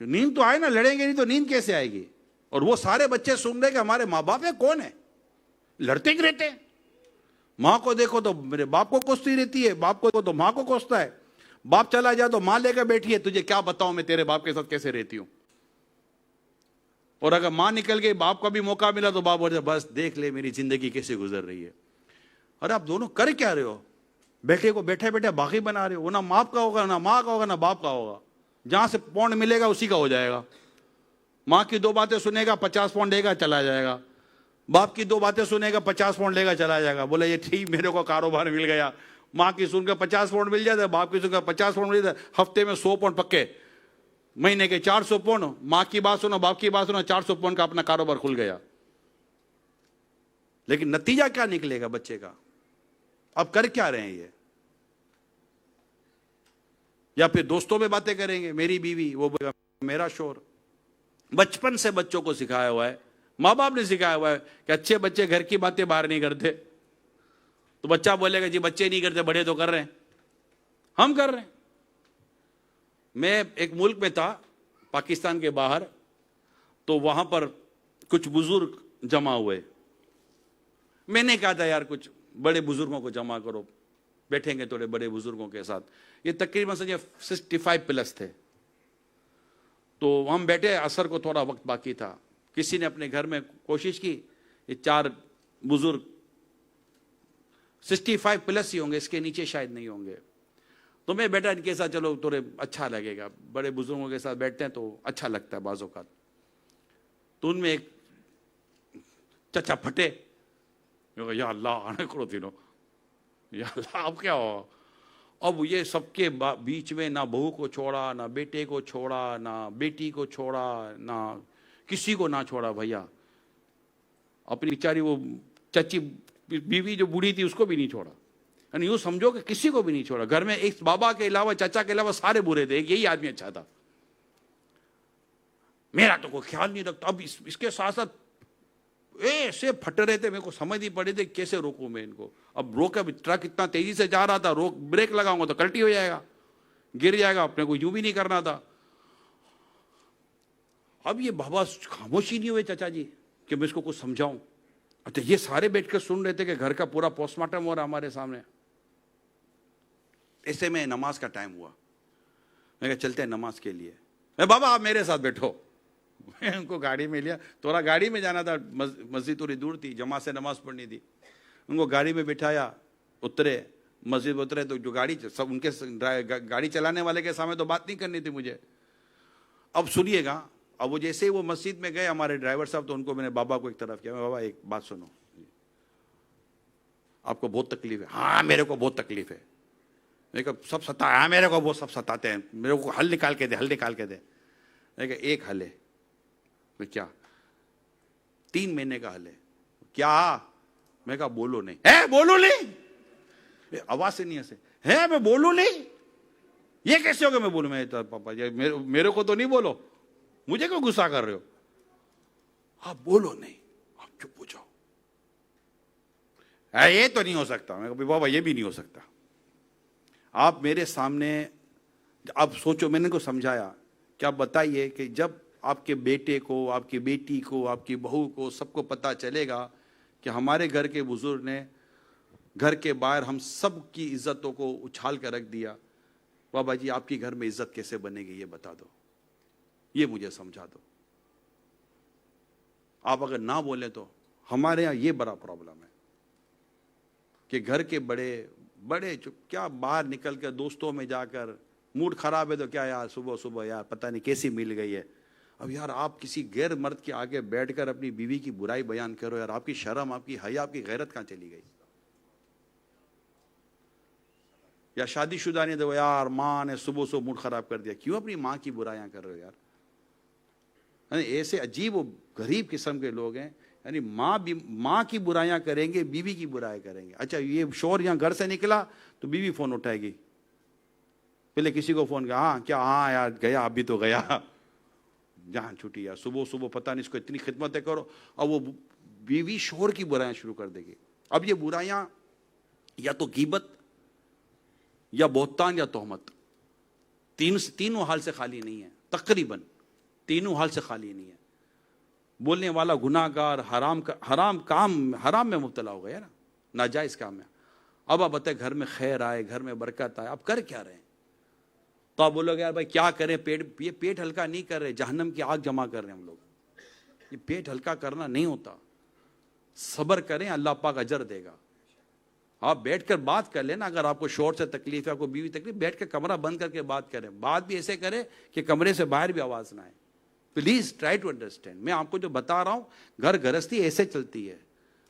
نیند تو آئے نا، لڑیں گے نہیں تو نیند کیسے آئے گی. اور وہ سارے بچے سن رہے کہ ہمارے ماں باپ ہیں کون ہیں، لڑتے ہی رہتے ہیں. ماں کو دیکھو تو میرے باپ کو کوستی رہتی ہے، باپ کو دیکھو تو ماں کو کوستا ہے. باپ چلا جائے تو ماں لے کر بیٹھی ہے، تجھے کیا بتاؤں میں تیرے باپ کے ساتھ کیسے رہتی ہوں. اور اگر ماں نکل گئی، باپ کا بھی موقع ملا تو باپ بولتے بس دیکھ لے میری زندگی کیسے گزر رہی ہے. اور آپ دونوں کر کیا رہے ہو، بیٹے کو بیٹھے بیٹھے باغی بنا رہے ہو. وہ نہ باپ کا ہوگا، نہ ماں کا ہوگا، نہ باپ کا ہوگا. جہاں سے پونڈ ملے گا اسی کا ہو جائے گا. ماں کی 2 باتیں سنے گا 50 پونڈ لے گا چلا جائے گا، باپ کی 2 باتیں سنے گا 50 پونڈ لے گا چلا جائے گا. بولے یہ ٹھیک میرے کو کاروبار مل گیا. ماں کی سن کے 50 پونڈ مل جاتا ہے، باپ کی سن کے 50 پونڈ مل جاتا ہے. ہفتے میں 100 پونڈ پکے، مہینے کے 400 پونڈ. ماں کی بات سنو، باپ کی بات سنو، 400 پونڈ کا اپنا کاروبار کھل گیا. لیکن نتیجہ کیا نکلے گا بچے کا؟ اب کر کیا رہے ہیں یہ؟ یا پھر دوستوں میں باتیں کریں گے، میری بیوی، وہ میرا شوہر. بچپن سے بچوں کو سکھایا ہوا ہے، ماں باپ نے سکھایا ہوا ہے کہ اچھے بچے گھر کی باتیں باہر نہیں کرتے. تو بچہ بولے گا جی بچے نہیں کرتے، بڑے تو کر رہے ہیں، ہم کر رہے ہیں. میں ایک ملک میں تھا پاکستان کے باہر، تو وہاں پر کچھ بزرگ جمع ہوئے. میں نے کہا تھا یار کچھ بڑے بزرگوں کو جمع کرو، بیٹھیں گے تھوڑے بڑے بزرگوں کے ساتھ. یہ تقریباً 65 پلس تھے. تو ہم بیٹھے، عصر کو تھوڑا وقت باقی تھا. کسی نے اپنے گھر میں کوشش کی, یہ 4 بزرگ 65 پلس ہی ہوں گے, اس کے نیچے شاید نہیں ہوں گے. تو میں بیٹا ان کے ساتھ, چلو تھوڑے اچھا لگے گا, بڑے بزرگوں کے ساتھ بیٹھتے ہیں تو اچھا لگتا ہے بعض اوقات. تو ان میں ایک چچا پھٹے, یا اللہ آنے کرو تینوں, یا اللہ اب کیا ہو. اب یہ سب کے بیچ میں نہ بہو کو چھوڑا, نہ بیٹے کو چھوڑا, نہ بیٹی کو چھوڑا, نہ کسی کو نہ چھوڑا بھیا. اپنی بیچاری وہ چچی بیوی جو بوڑھی تھی اس کو بھی نہیں چھوڑا. یعنی یوں سمجھو کہ کسی کو بھی نہیں چھوڑا. گھر میں ایک بابا کے علاوہ, چچا کے علاوہ سارے برے تھے, ایک یہی آدمی اچھا تھا. میرا تو کوئی خیال نہیں رکھتا. اب اس کے ساتھ ساتھ ایسے پھٹ رہے تھے, میرے کو سمجھ نہیں پڑے تھے کیسے روکوں میں ان کو. اب روکا, ٹرک اتنا تیزی سے جا رہا تھا, بریک لگاؤں گا تو کلٹی ہو جائے گا, گر جائے گا. اپنے کو یوں بھی نہیں کرنا تھا. اب یہ بابا خاموشی نہیں ہوئے چچا جی کہ میں اس کو کچھ سمجھاؤں. اچھا یہ سارے بیٹھ کر سن رہے تھے کہ گھر کا پورا پوسٹ مارٹم ہو رہا ہمارے سامنے. ایسے میں نماز کا ٹائم ہوا, میں کہا چلتے ہیں نماز کے لیے. بابا آپ میرے ساتھ بیٹھو. میں ان کو گاڑی میں لیا, تھوڑا گاڑی میں جانا تھا, مسجد تھوڑی دور تھی, جماعت سے نماز پڑھنی تھی. ان کو گاڑی میں بٹھایا, اترے, مسجد اترے تو جو گاڑی سب ان کے گاڑی چلانے والے کے سامنے تو بات نہیں کرنی تھی مجھے. اب سنیے گا, اب وہ جیسے ہی وہ مسجد میں گئے ہمارے ڈرائیور صاحب, تو ان کو میں نے بابا کو ایک طرف کیا, بابا ایک بات سنو, آپ کو بہت تکلیف ہے. ہاں میرے کو بہت تکلیف ہے. میں کہا سب ستا, ہاں میرے کو وہ سب ستاتے ہیں, میرے کو حل نکال کے دے, حل نکال کے دے. میں کہا ایک حل ہے. کیا؟ 3 مہینے کا حل ہے. کیا؟ میں کہا بولو نہیں. ہے بولو نہیں, آواز سے نہیں ہنسے. ہے میں بولو نہیں, یہ کیسے ہوگا میں بولوں. میں پاپا میرے کو تو نہیں بولو, مجھے کیوں غصہ کر رہے ہو. آپ بولو نہیں, آپ چپ ہو جاؤ. یہ تو نہیں ہو سکتا. میں کہا بابا یہ بھی نہیں ہو سکتا. آپ میرے سامنے, آپ سوچو, میں نے کو سمجھایا کہ آپ بتائیے کہ جب آپ کے بیٹے کو, آپ کی بیٹی کو, آپ کی بہو کو, سب کو پتا چلے گا کہ ہمارے گھر کے بزرگ نے گھر کے باہر ہم سب کی عزتوں کو اچھال کر رکھ دیا, بابا جی آپ کی گھر میں عزت کیسے بنے گی یہ بتا دو, یہ مجھے سمجھا دو. آپ اگر نہ بولیں تو ہمارے ہاں یہ بڑا پرابلم ہے کہ گھر کے بڑے کیا باہر نکل کر دوستوں میں جا کر, موڈ خراب ہے تو کیا یار صبح صبح یار پتہ نہیں کیسی مل گئی ہے. اب یار آپ کسی غیر مرد کے آگے بیٹھ کر اپنی بیوی کی برائی بیان کرو یار, آپ کی شرم, آپ کی حیا, آپ کی غیرت کہاں چلی گئی. یا شادی شدہ نہیں تو یار ماں نے صبح صبح موڈ خراب کر دیا. کیوں اپنی ماں کی برائیاں کر رہے ہو یار. ایسے عجیب و غریب قسم کے لوگ ہیں. یعنی ماں کی برائیاں کریں گے, بیوی کی برائی کریں گے. اچھا یہ شور یہاں گھر سے نکلا تو بیوی فون اٹھائے گی, پہلے کسی کو فون کیا, ہاں کیا, ہاں یار گیا, ابھی تو گیا, جہاں چھٹی یار, صبح صبح پتہ نہیں اس کو اتنی خدمتیں کرو. اب وہ بیوی شور کی برائیاں شروع کر دے گی. اب یہ برائیاں یا تو غیبت یا بہتان یا تہمت, تینوں حال سے خالی نہیں ہے, تقریباً تینوں حال سے خالی نہیں ہے. بولنے والا گناہ گار, حرام میں مبتلا ہو گیا نا, ناجائز کام میں. اب آپ بتائیں گھر میں خیر آئے, گھر میں برکت آئے, آپ کر کیا رہے ہیں. تو آپ بولو گے یار بھائی کیا کریں, یہ پیٹ ہلکا نہیں کر رہے, جہنم کی آگ جمع کر رہے ہیں ہم لوگ. یہ پیٹ ہلکا کرنا نہیں ہوتا. صبر کریں, اللہ پاک اجر دے گا. آپ بیٹھ کر بات کر لیں نا, اگر آپ کو شور سے تکلیف ہے, آپ کو بیوی تکلیف, بیٹھ کے کمرہ بند کر کے بات کریں. بات بھی ایسے کریں کہ کمرے سے باہر بھی آواز نہ آئے. Please try to understand. میں آپ کو جو بتا رہا ہوں, گھر گرہستی ایسے چلتی ہے.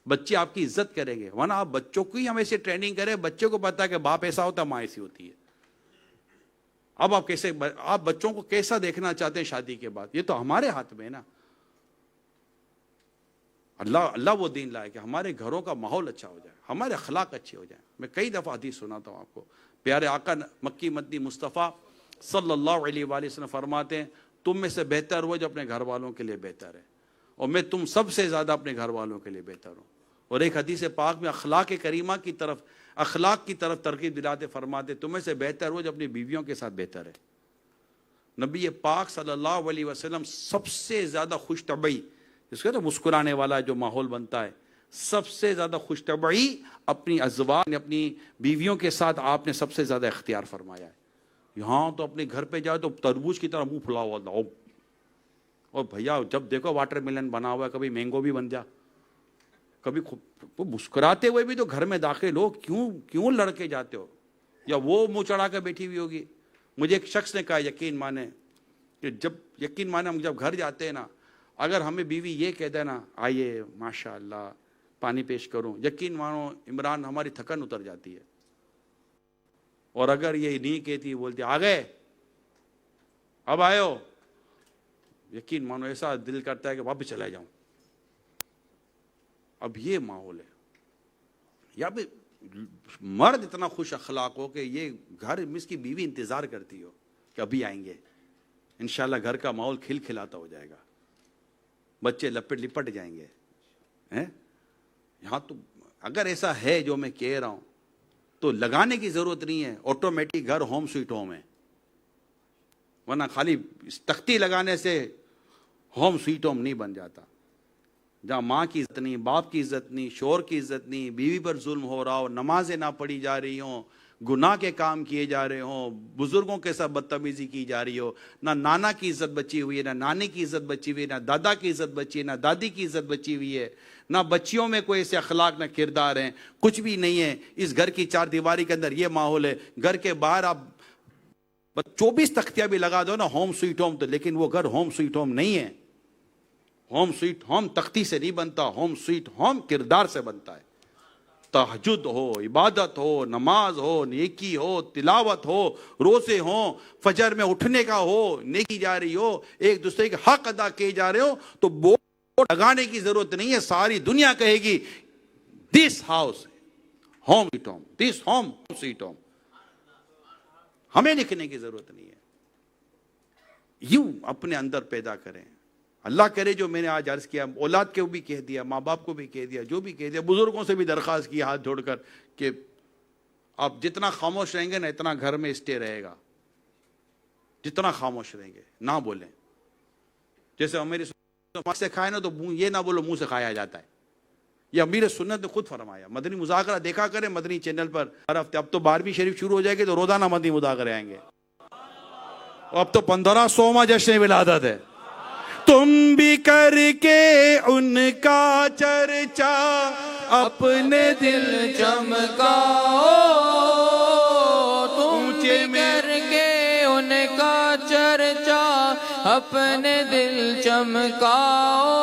بچے آپ کی عزت کریں گے, ورنہ آپ بچوں کو ہی ہم ایسے ٹریننگ کریں, بچے کو پتا ہے کہ باپ ایسا ہوتا ہے, ماں ایسی ہوتی ہے. اب آپ بچوں کو کیسا دیکھنا چاہتے ہیں شادی کے بعد, یہ تو ہمارے ہاتھ میں ہے نا. اللہ وہ دین لائے کہ ہمارے گھروں کا ماحول اچھا ہو جائے, ہمارے اخلاق اچھے ہو جائیں. میں کئی دفعہ حدیث سناتا ہوں آپ کو. پیارے آقا مکی مدنی مصطفیٰ صلی اللہ علیہ وآلہ وسلم فرماتے ہیں, تم میں سے بہتر وہ جو اپنے گھر والوں کے لیے بہتر ہے, اور میں تم سب سے زیادہ اپنے گھر والوں کے لیے بہتر ہوں. اور ایک حدیث پاک میں اخلاق کریمہ کی طرف ترغیب دلاتے فرماتے, تم میں سے بہتر وہ جو اپنی بیویوں کے ساتھ بہتر ہے. نبی پاک صلی اللہ علیہ وسلم سب سے زیادہ خوش طبعی, جس کا تو مسکرانے والا جو ماحول بنتا ہے, سب سے زیادہ خوش طبعی اپنی ازواج, اپنی بیویوں کے ساتھ آپ نے سب سے زیادہ اختیار فرمایا ہے. یہاں تو اپنے گھر پہ جاؤ تو تربوز کی طرح منہ پھلا ہوا, اور بھیا جب دیکھو واٹر ملن بنا ہوا ہے, کبھی مینگو بھی بن جا, کبھی وہ مسکراتے ہوئے بھی تو گھر میں داخل ہو, کیوں لڑ کے جاتے ہو, یا وہ منہ چڑھا کر بیٹھی ہوئی ہوگی. مجھے ایک شخص نے کہا, یقین مانے کہ ہم جب گھر جاتے ہیں نا, اگر ہمیں بیوی یہ کہہ دے نا آئیے ماشاء اللہ پانی پیش کروں, یقین مانو عمران ہماری تھکن اتر جاتی ہے. اور اگر یہ نہیں کہتی, بولتی آ گئے اب آئے ہو, یقین مانو ایسا دل کرتا ہے کہ واپس چلا جاؤں. اب یہ ماحول ہے. یا پھر مرد اتنا خوش اخلاق ہو کہ یہ گھر میں اس کی بیوی انتظار کرتی ہو کہ ابھی آئیں گے, انشاءاللہ گھر کا ماحول کھل کھلاتا ہو جائے گا, بچے لپٹ جائیں گے. یہاں تو اگر ایسا ہے جو میں کہہ رہا ہوں تو لگانے کی ضرورت نہیں ہے, آٹومیٹک گھر ہوم سویٹ ہوم ہے. ورنہ خالی تختی لگانے سے ہوم سویٹ ہوم نہیں بن جاتا. جہاں ماں کی عزت نہیں, باپ کی عزت نہیں, شوہر کی عزت نہیں, بیوی پر ظلم ہو رہا ہو, نمازیں نہ پڑھی جا رہی ہوں, گناہ کے کام کیے جا رہے ہوں, بزرگوں کے ساتھ بدتمیزی کی جا رہی ہو, نہ نانا کی عزت بچی ہوئی ہے, نہ نانی کی عزت بچی ہوئی ہے, نہ دادا کی عزت بچی ہے, نہ دادی کی عزت بچی ہوئی ہے, نہ بچیوں میں کوئی ایسے اخلاق نہ کردار ہیں, کچھ بھی نہیں ہے. اس گھر کی چار دیواری کے اندر یہ ماحول ہے. گھر کے باہر آپ 24 تختیاں بھی لگا دو نا ہوم سویٹ ہوم, تو لیکن وہ گھر ہوم سویٹ ہوم نہیں ہے. ہوم سویٹ ہوم تختی سے نہیں بنتا, ہوم سویٹ ہوم کردار سے بنتا ہے. تہجد ہو, عبادت ہو, نماز ہو, نیکی ہو, تلاوت ہو, روزے ہوں, فجر میں اٹھنے کا ہو, نیکی جا رہی ہو, ایک دوسرے کے حق ادا کیے جا رہے ہو, تو بورڈ لگانے کی ضرورت نہیں ہے. ساری دنیا کہے گی this house home sweet home, this home sweet home. ہمیں لکھنے کی ضرورت نہیں ہے. یوں اپنے اندر پیدا کریں. اللہ کرے جو میں نے آج عرض کیا, اولاد کو بھی کہہ دیا, ماں باپ کو بھی کہہ دیا, جو بھی کہہ دیا, بزرگوں سے بھی درخواست کی ہاتھ جوڑ کر کہ آپ جتنا خاموش رہیں گے نا اتنا گھر میں اسٹے رہے گا. جتنا خاموش رہیں گے, نہ بولیں. جیسے میری سنت سے کھائے نا تو یہ نہ بولو منہ سے کھایا جاتا ہے. یہ امیر سنت نے خود فرمایا. مدنی مذاکرہ دیکھا کریں مدنی چینل پر ہر ہفتے. اب تو 12ویں شریف شروع ہو جائے گی تو روزانہ مدنی مذاکرے آئیں گے. اب تو 1500واں جشن ولادت ہے. تم بھی کر کے ان کا چرچا اپنے دل چمکاؤ, تم کر کے ان کا چرچا اپنے دل چمکاؤ.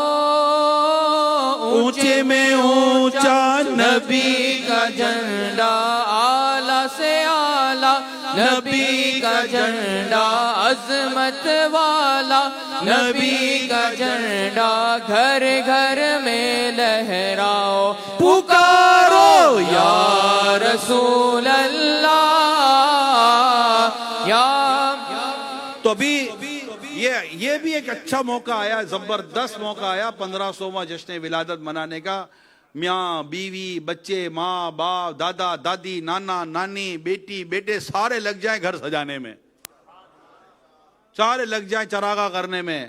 اونچے میں اونچا نبی کا جھنڈا, اعلیٰ سے اعلیٰ نبی کا جھنڈا, عظمت والا نبی کا جھنڈا, گھر گھر میں لہراؤ, پکارو یا رسول اللہ یا. تو ابھی یہ بھی ایک اچھا موقع آیا, زبردست موقع آیا 1500واں جشن ولادت منانے کا. میاں بیوی بچے ماں باپ دادا دادی نانا نانی بیٹی بیٹے سارے لگ جائیں گھر سجانے میں, سارے لگ جائیں چراغا کرنے میں,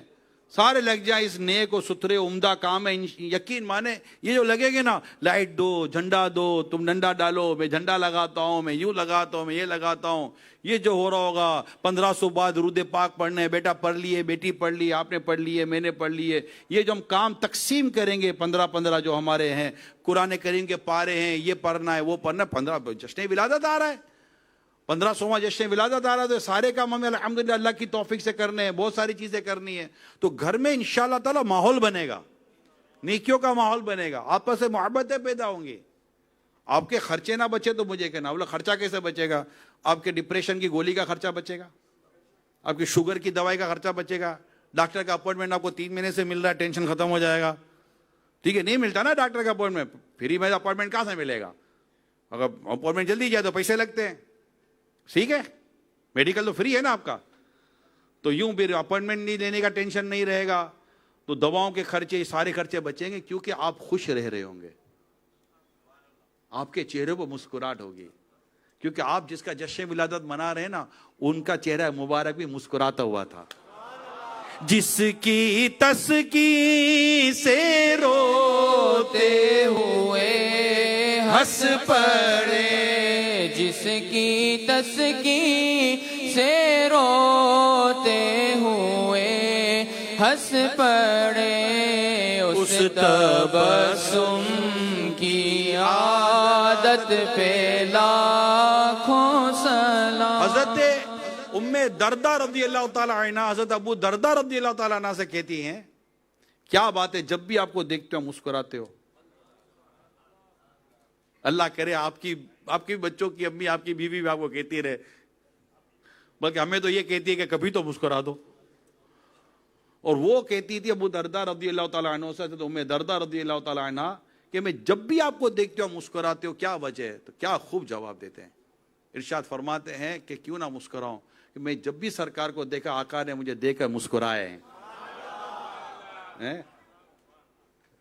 سارے لگ جائیں اس نیک و ستھرے عمدہ کام ہے. یقین مانے یہ جو لگے گے نا, لائٹ دو, جھنڈا دو, تم ڈنڈا ڈالو, میں جھنڈا لگاتا ہوں, میں یوں لگاتا ہوں, میں یہ لگاتا ہوں, یہ جو ہو رہا ہوگا 1500 بعد درود پاک پڑھنے, بیٹا پڑھ لیے, بیٹی پڑھ لی, آپ نے پڑھ لیے, میں نے پڑھ لیے, یہ جو ہم کام تقسیم کریں گے 15 جو ہمارے ہیں, قرآن کریم کے پارے ہیں, یہ پڑھنا ہے وہ پڑھنا ہے. 15 جشن ولادت آ رہا ہے, 1500واں جشن ولادت آ رہا ہے, تو سارے کام ہمیں الحمدللہ اللہ کی توفیق سے کرنے ہیں, بہت ساری چیزیں کرنی ہیں. تو گھر میں انشاءاللہ تعالی ماحول بنے گا, نیکیوں کا ماحول بنے گا, آپس سے محبتیں پیدا ہوں گی. آپ کے خرچے نہ بچے تو مجھے کہنا, بولے خرچہ کیسے بچے گا؟ آپ کے ڈپریشن کی گولی کا خرچہ بچے گا, آپ کی شوگر کی دوائی کا خرچہ بچے گا, ڈاکٹر کا اپوائنٹمنٹ آپ کو 3 مہینے سے مل رہا ہے, ٹینشن ختم ہو جائے گا. ٹھیک ہے, نہیں ملتا نا ڈاکٹر کا اپوائنٹمنٹ, فری میں اپوائنٹمنٹ کہاں سے ملے گا؟ اگر اپوائنٹمنٹ جلدی جائے تو پیسے لگتے ہیں. ٹھیک ہے, میڈیکل تو فری ہے نا آپ کا, تو یوں پھر اپوائنٹمنٹ نہیں لینے کا ٹینشن نہیں رہے گا, تو دواؤں کے خرچے سارے خرچے بچیں گے, کیونکہ آپ خوش رہ رہے ہوں گے, آپ کے چہرے پر مسکراہٹ ہوگی, کیونکہ آپ جس کا جشن ولادت منا رہے ہیں نا, ان کا چہرہ مبارک بھی مسکراتا ہوا تھا. جس کی تسکین سے روتے ہوئے ہنس پڑے, جس کی تسکین سے روتے ہوئے ہنس پڑے اس تبسم کی عادت پہ لاکھوں سلام. حضرت ام دردہ رضی اللہ تعالی عنہ حضرت ابو دردہ رضی اللہ تعالی عنہ سے کہتی ہیں کیا بات ہے جب بھی آپ کو دیکھتے ہو مسکراتے ہو. اللہ کرے آپ کی بچوں کی امی آپ کی بیوی بھی آپ کو کہتی رہے, بلکہ ہمیں تو یہ کہتی ہے کہ کبھی تو مسکرا دو. اور وہ کہتی تھی ابو دردہ رضی اللہ تعالیٰ عنہ سے ام دردہ رضی اللہ تعالیٰ عنہ کہ میں جب بھی آپ کو دیکھتے ہو مسکراتے ہو, کیا وجہ ہے؟ تو کیا خوب جواب دیتے ہیں. ارشاد فرماتے ہیں کہ کیوں نہ مسکراؤں, کہ میں جب بھی سرکار کو دیکھا آقا نے مجھے دیکھ کر مسکرائے ہیں.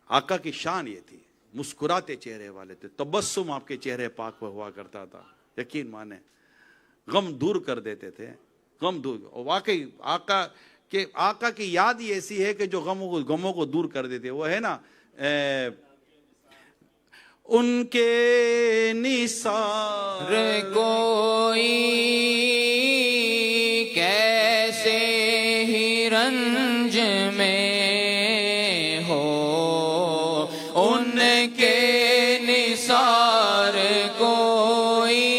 آقا کی شان یہ تھی, مسکراتے چہرے والے تھے, تبسم آپ کے چہرے پاک پر ہوا کرتا تھا. یقین مانے غم دور کر دیتے تھے, غم دور. واقعی آقا کی یاد ہی ایسی ہے کہ جو غموں کو دور کر دیتے. وہ ہے نا ان کے نثار کوئی کیسے ہی رنج میں ہو, ان کے نثار کوئی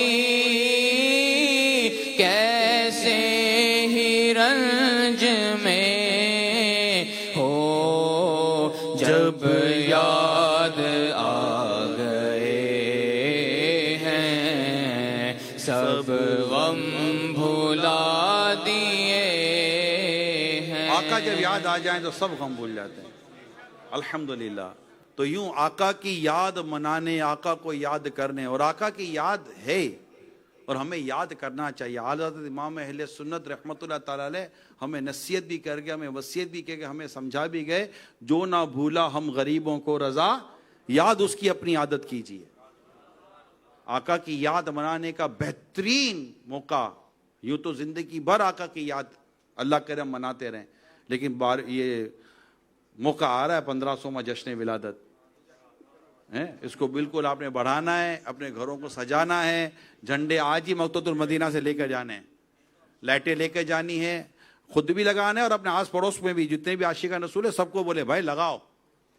کیسے ہی رنج میں ہو, جب یاد آ گئے ہیں سب غم بھلا دیے ہیں. آقا جب یاد آ جائیں تو سب غم بھول جاتے ہیں. الحمدللہ. تو یوں آقا کی یاد منانے, آقا کو یاد کرنے, اور آقا کی یاد ہے اور ہمیں یاد کرنا چاہیے. حضرت امام اہل سنت رحمت اللہ تعالی علیہ ہمیں نصیحت بھی کر گئے, ہمیں وصیت بھی کر گئے, ہمیں سمجھا بھی گئے, جو نہ بھولا ہم غریبوں کو رضا, یاد اس کی اپنی عادت کیجیے. آقا کی یاد منانے کا بہترین موقع, یوں تو زندگی بھر آقا کی یاد اللہ کرم مناتے رہیں, لیکن یہ موقع آ رہا ہے 1500واں جشن ولادت, اس کو بالکل آپ نے بڑھانا ہے, اپنے گھروں کو سجانا ہے. جھنڈے آج ہی مکتبۃ المدینہ سے لے کر جانے ہیں, لائٹیں لے کے جانی ہیں, خود بھی لگانا ہے اور اپنے آس پڑوس میں بھی جتنے بھی عاشقان رسول ہے سب کو بولے بھائی لگاؤ.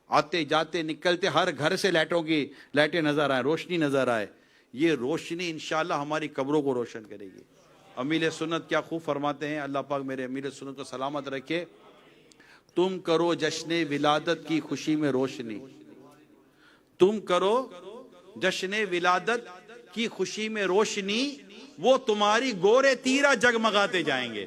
آتے جاتے نکلتے ہر گھر سے لائٹیں نظر آئے, روشنی نظر آئے. یہ روشنی انشاءاللہ ہماری قبروں کو روشن کرے گی. امیل سنت کیا خوب فرماتے ہیں, اللہ پاک میرے امیل سنت کو سلامت رکھے, تم کرو جشن ولادت کی خوشی میں روشنی, تم کرو جشن ولادت کی خوشی میں روشنی, وہ تمہاری گورے تیرا جگمگاتے جائیں گے.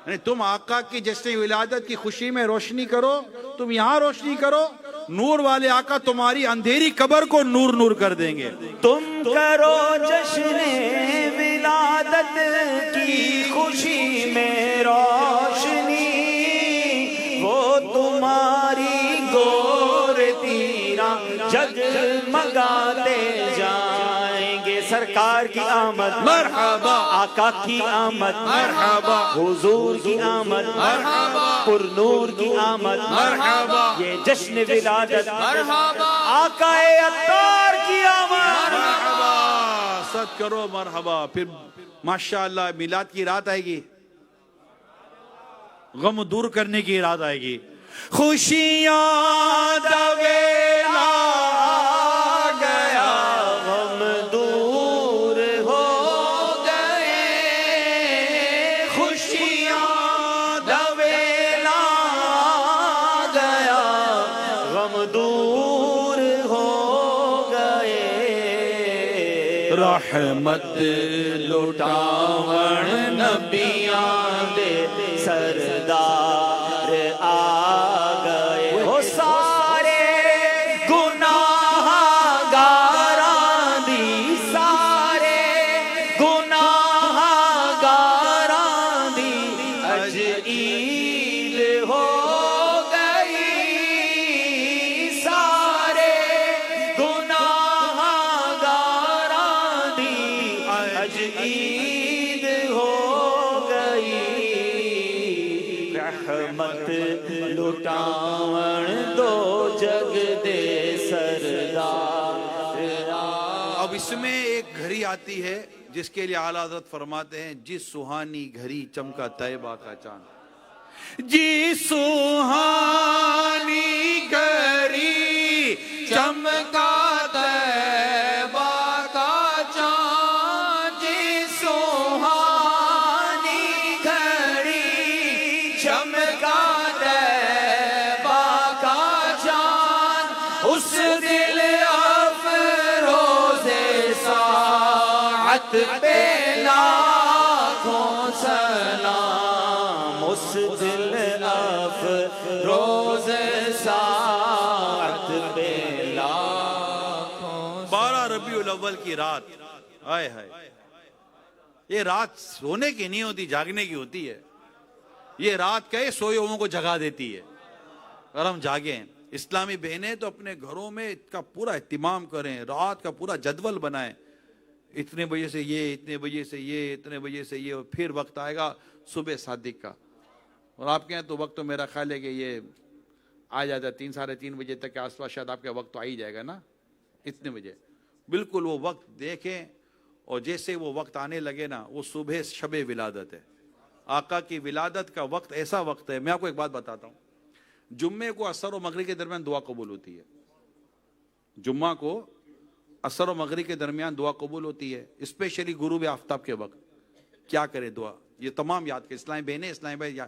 یعنی تم آقا کی جشن ولادت کی خوشی میں روشنی کرو, تم یہاں روشنی کرو, نور والے آقا تمہاری اندھیری قبر کو نور نور کر دیں گے. تم کرو جشن ولادت کی خوشی میں روشنی, وہ تمہاری گور تیرا جگمگاتے جائیں گے. سرکار کی آمد مرحبا, آقا کی آمد مرحبا, حضور کی آمد مرحبا, پر نور کی آمد مرحبا, یہ جشن ولادت مرحبا, آقا عطار کی آمد. مرحبا, ست کرو مرحبا. پھر ماشاءاللہ میلاد کی رات آئے گی, غم دور کرنے کی رات آئے گی. خوشیاں دا ویلا آ گیا, غم دور ہو گئے, خوشیاں دا ویلا آ گیا, غم دور ہو گئے. رحمت لٹاون نبیاں دے سردار آ گئے, وہ سارے گناہ گاراں دی, سارے گناہ گاراں دی اج عید ہو گئی. سارے گناہ گاراں دی اج عید ہو گئی. رحمت لٹاون دو جگ دے سردار. اب اس میں ایک گھڑی آتی ہے جس کے لیے اعلیٰ حضرت فرماتے ہیں, جس سہانی گھڑی چمکا طیبہ کا چاند. جی سوہانی گری چمکا طیبہ کا چاند، جی سوہانی گھڑی چمکا طیبہ کا چاند، اس دل افروز ساعت پہ لاکھوں سلام، اس دل افروز ساعت پہ لاکھوں 12 ربیع الاول کی رات، ہائے ہائے، یہ رات سونے کی نہیں ہوتی، جاگنے کی ہوتی ہے. یہ رات کہے سوئے ہوئوں کو جگا دیتی ہے اور ہم جاگیں. اسلامی بہنیں تو اپنے گھروں میں اس کا پورا اہتمام کریں، رات کا پورا جدول بنائیں، اتنے بجے سے یہ، اتنے بجے سے یہ، اتنے بجے سے یہ، اور پھر وقت آئے گا صبح صادق کا. اور آپ کہیں تو وقت تو میرا خیال ہے کہ یہ آ جاتا ہے 3 ساڑھے 3 بجے تک کے آس پاس، شاید آپ کا وقت تو آ ہی جائے گا نا اتنے بجے. بالکل وہ وقت دیکھیں، اور جیسے وہ وقت آنے لگے نا، وہ صبح شب ولادت ہے. آقا کی ولادت کا وقت ایسا وقت ہے. میں آپ کو ایک بات بتاتا ہوں، جمعے کو عصر و مغرب کے درمیان دعا قبول ہوتی ہے. جمعہ کو عصر و مغرب کے درمیان دعا قبول ہوتی ہے، اسپیشلی غروب آفتاب کے وقت. کیا کرے دعا، یہ تمام یاد کے اسلامی بہنیں، اسلامی بھائی،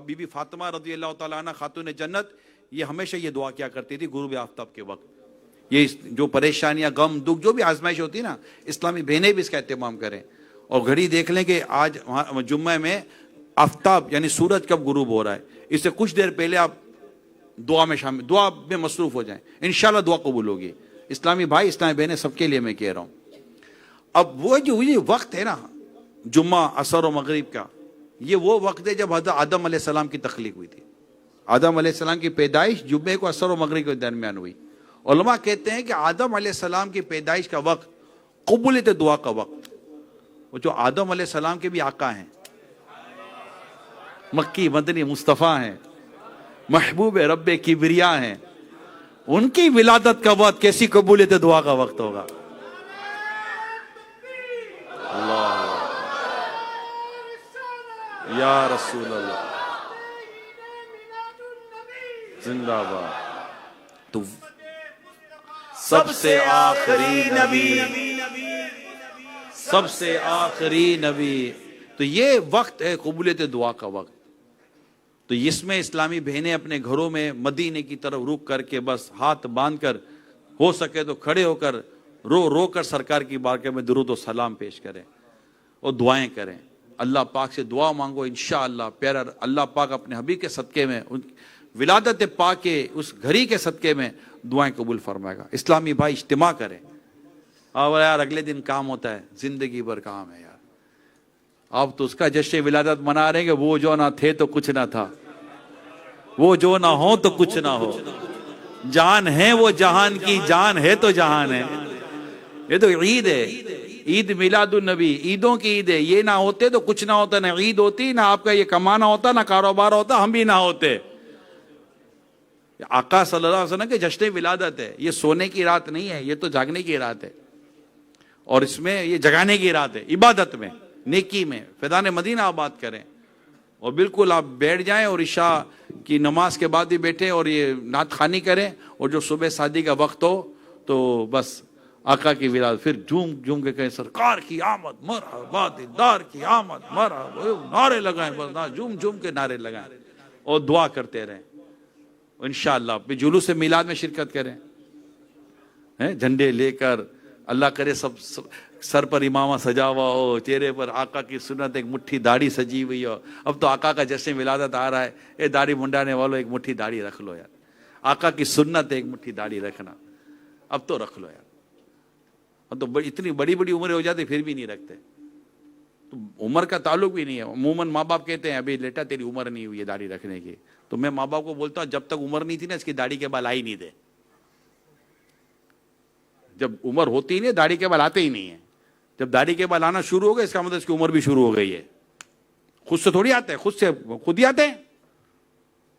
بی بی فاطمہ رضی اللہ تعالیٰ عنہ خاتون جنت، یہ ہمیشہ یہ دعا کیا کرتی تھی غروب آفتاب کے وقت. یہ جو پریشانیاں، غم، دکھ، جو بھی آزمائش ہوتی ہے نا، اسلامی بہنیں بھی اس کا اہتمام کریں. اور گھڑی دیکھ لیں کہ آج جمعہ میں آفتاب یعنی سورج کب غروب ہو رہا ہے، اس سے کچھ دیر پہلے آپ دعا میں مصروف ہو جائیں، انشاءاللہ دعا قبول ہوگی. اسلامی بھائی، اسلامی بہنیں، سب کے لیے میں کہہ رہا ہوں. اب وہ جو یہ وقت ہے نا جمعہ عصر و مغرب کا، یہ وہ وقت ہے جب حضرت آدم علیہ السلام کی تخلیق ہوئی تھی. آدم علیہ السلام کی پیدائش جمعے کو عصر و مغرب کے درمیان ہوئی. علماء کہتے ہیں کہ آدم علیہ السلام کی پیدائش کا وقت قبولیت دعا کا وقت. وہ جو آدم علیہ السلام کے بھی آقا ہیں، مکی مدنی مصطفیٰ ہیں، محبوب رب کبریا ہیں، ان کی ولادت کا وقت کیسی قبولیت دعا کا وقت ہوگا. اللہ یا رسول اللہ، زندہ باد. تو سب سے آخری نبی، سب سے آخری نبی، تو یہ وقت ہے قبولیت دعا کا وقت. تو اس میں اسلامی بہنیں اپنے گھروں میں مدینے کی طرف رک کر کے بس ہاتھ باندھ کر، ہو سکے تو کھڑے ہو کر رو رو کر سرکار کی بارگاہ میں درود و سلام پیش کریں اور دعائیں کریں. اللہ پاک سے دعا مانگو، انشاءاللہ پیارا اللہ پاک اپنے حبیب کے صدقے میں، ولادت پاک کے اس گھڑی کے صدقے میں دعائیں قبول فرمائے گا. اسلامی بھائی اجتماع کریں. اور یار اگلے دن کام ہوتا ہے، زندگی بھر کام ہے یار. آپ تو اس کا جشن ولادت منا رہے ہیں کہ وہ جو نہ تھے تو کچھ نہ تھا، وہ جو نہ ہو تو کچھ نہ ہو، جان ہے وہ جہان کی جان ہے تو جہان ہے. یہ تو عید ہے، عید میلاد النبی، عیدوں کی عید ہے. یہ نہ ہوتے تو کچھ نہ ہوتا، نہ عید ہوتی، نہ آپ کا یہ کمانا ہوتا، نہ کاروبار ہوتا، ہم بھی نہ ہوتے. آقا صلی اللہ علیہ وسلم کے جشن ولادت ہے. یہ سونے کی رات نہیں ہے، یہ تو جاگنے کی رات ہے. اور اس میں یہ جگانے کی رات ہے، عبادت میں، نیکی میں. فیضان مدینہ آباد کریں، اور بالکل آپ بیٹھ جائیں اور عشاء کی نماز کے بعد بھی بیٹھیں اور یہ نعت خوانی کریں. اور جو صبح شادی کا وقت ہو تو بس آقا کی ولادت، پھر جھوم جھوم کے کہیں سرکار کی آمد مرحبا، دلدار کی آمد مرحبا، نعرے لگائیں، بس جھوم جھوم کے نعرے لگائیں اور دعا کرتے رہیں. انشاءاللہ پھر جلوس میلاد میں شرکت کریں، جھنڈے لے کر. اللہ کرے سب سر پر امامہ سجا ہوا ہو، چہرے پر آقا کی سنت ایک مٹھی داڑھی سجی ہوئی ہو. اب تو آقا کا جشن ولادت آ رہا ہے، اے داڑھی منڈانے والوں ایک مٹھی داڑھی رکھ لو یار. آقا کی سنت ہے ایک مٹھی داڑھی رکھنا، اب تو رکھ لو یار. اب تو اتنی بڑی بڑی عمریں ہو جاتی پھر بھی نہیں رکھتے. تو عمر کا تعلق بھی نہیں ہے. عموماً ماں باپ کہتے ہیں ابھی بیٹا تیری عمر نہیں ہوئی ہے داڑھی رکھنے کی. تو میں ماں باپ کو بولتا ہوں جب تک عمر نہیں تھی نا اس کی داڑھی کے بال آئی نہیں دے. جب عمر ہوتی نہیں داڑھی کے بال آتے ہی نہیں ہیں. جب داڑھی کے بال آنا شروع ہو گئے اس کا مطلب اس کی عمر بھی شروع ہو گئی ہے. خود سے تھوڑی آتے ہیں، خود ہی آتے ہیں.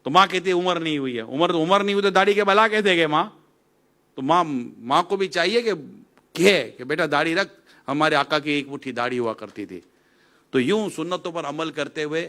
تو ماں کہتی ہے عمر نہیں ہوئی ہے. عمر نہیں ہوئی تو داڑھی کے بال آ کہتے گئے ماں. تو ماں کو بھی چاہیے کہ بیٹا داڑھی رکھ. ہمارے آقا کی ایک مٹھی داڑھی ہوا کرتی تھی. تو یوں سنتوں پر عمل کرتے ہوئے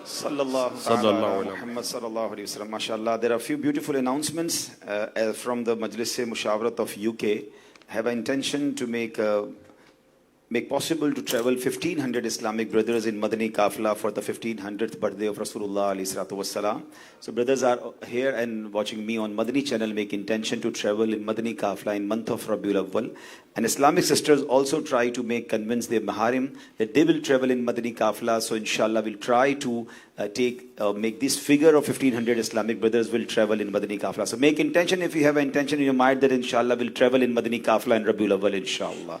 Sallallahu Muhammad sallallahu alaihi wasallam. MashaAllah, there are a few beautiful announcements from the Majlis-e Mushawarat of UK. Have an intention to make possible to travel 1500 Islamic brothers in Madani Kafla for the 1500th birthday of Rasulullah alayhi salatu wassalam. So brothers are here and watching me on Madani channel make intention to travel in Madani Kafla in month of Rabiul Awwal. And Islamic sisters also try to convince their maharim that they will travel in Madani Kafla. So inshallah we'll try to make this figure of 1500 Islamic brothers will travel in Madani Kafla. So make intention, if you have an intention in your mind, that inshallah we'll travel in Madani Kafla in Rabiul Awwal inshallah.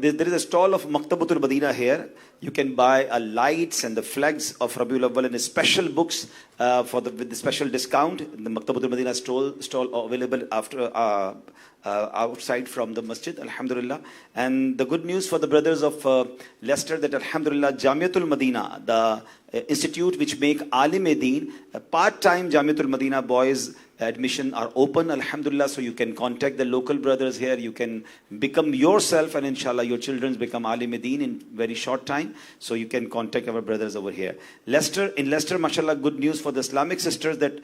there is a stall of Maktabatul Madina here. You can buy lights and the flags of Rabiul Awwal and special books with the special discount. The Maktabatul Madina stall available after outside from the masjid, alhamdulillah. And the good news for the brothers of Leicester that alhamdulillah Jamiatul Madina, the institute which make Alim-e-Deen, part-time Jamiatul Madina boys admission are open, alhamdulillah. So you can contact the local brothers here. You can become yourself, and inshallah your children become Alim-e-Deen in very short time. So you can contact our brothers over here. In Leicester, mashallah, good news for the Islamic sisters that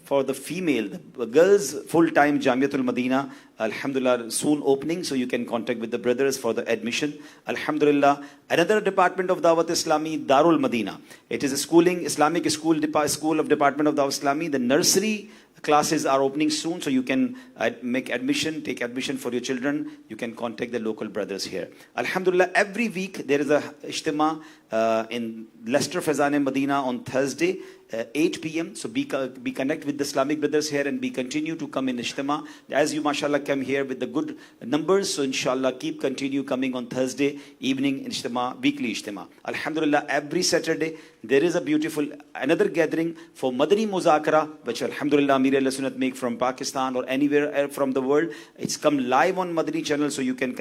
for the female, the girls full-time Jamiatul Madina, alhamdulillah, soon opening. So you can contact with the brothers for the admission, alhamdulillah. Another department of Dawat Islami, Darul Madina. It is a Islamic school of Department of Dawat Islami. The nursery classes are opening soon, so you can take admission for your children. You can contact the local brothers here. Alhamdulillah, every week there is a ijtima in Leicester Fazan Medina on Thursday, 8 p.m. So be connect with the Islamic brothers here and continue to come in ijtima. As you mashallah come here with the good numbers, so inshallah continue coming on Thursday evening in ijtima, weekly ijtima. Alhamdulillah, every Saturday there is a beautiful another gathering for Madani Muzakara, which alhamdulillah Amir Ahl Sunnat make from Pakistan or anywhere from the world. It's come live on Madani channel, so you can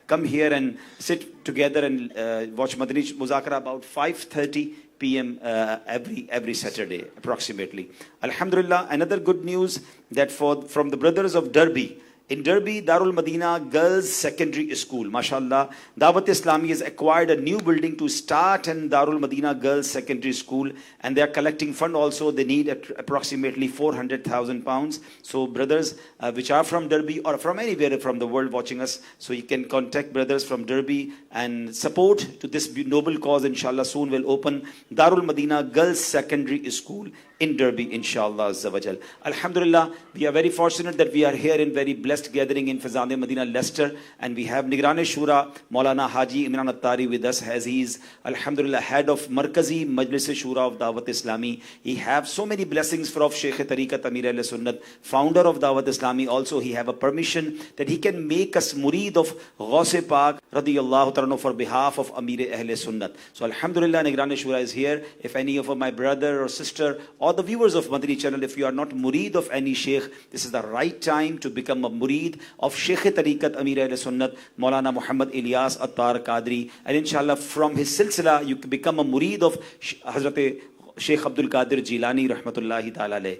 come here and sit together and watch Madani Muzakara about 5:30 p.m. every Saturday approximately. Alhamdulillah, another good news that from the brothers of Derby. In Derby, Darul Madina Girls Secondary School, mashallah, Dawat Islami has acquired a new building to start in Darul Madina Girls Secondary School, and they are collecting fund also. They need approximately 400,000 pounds. So brothers which are from Derby or from anywhere from the world watching us, so you can contact brothers from Derby and support to this noble cause. Inshallah, soon will open Darul Madina Girls Secondary School in Derby, inshallah azza wa jal. Alhamdulillah, we are very fortunate that we are here in very blessed gathering in Fazan Medina, Leicester, and we have Nigran Shura, Maulana Haji Imran Attari with us, as he is, alhamdulillah, head of Markazi Majlis Shura of Dawat Islami. He have so many blessings from Sheikh Tariqat Amir Ahl Sunnat, founder of Dawat Islami. Also, he have a permission that he can make us murid of Ghaus-e Pak radiyallahu ta'ala for behalf of Amir Ahl Sunnat. So alhamdulillah, Nigran Shura is here. If any of my brother or sister or the viewers of Madani channel, if you are not murid of any sheikh, this is the right time to become a murid of Sheikh Tariqat Amir Ahl Sunnat, Maulana Muhammad Ilyas Attar Qadri, and inshallah from his silsila you become a murid of Hazrat Sheikh Abdul Qadir Jilani rahmatullahi ta'ala alayh.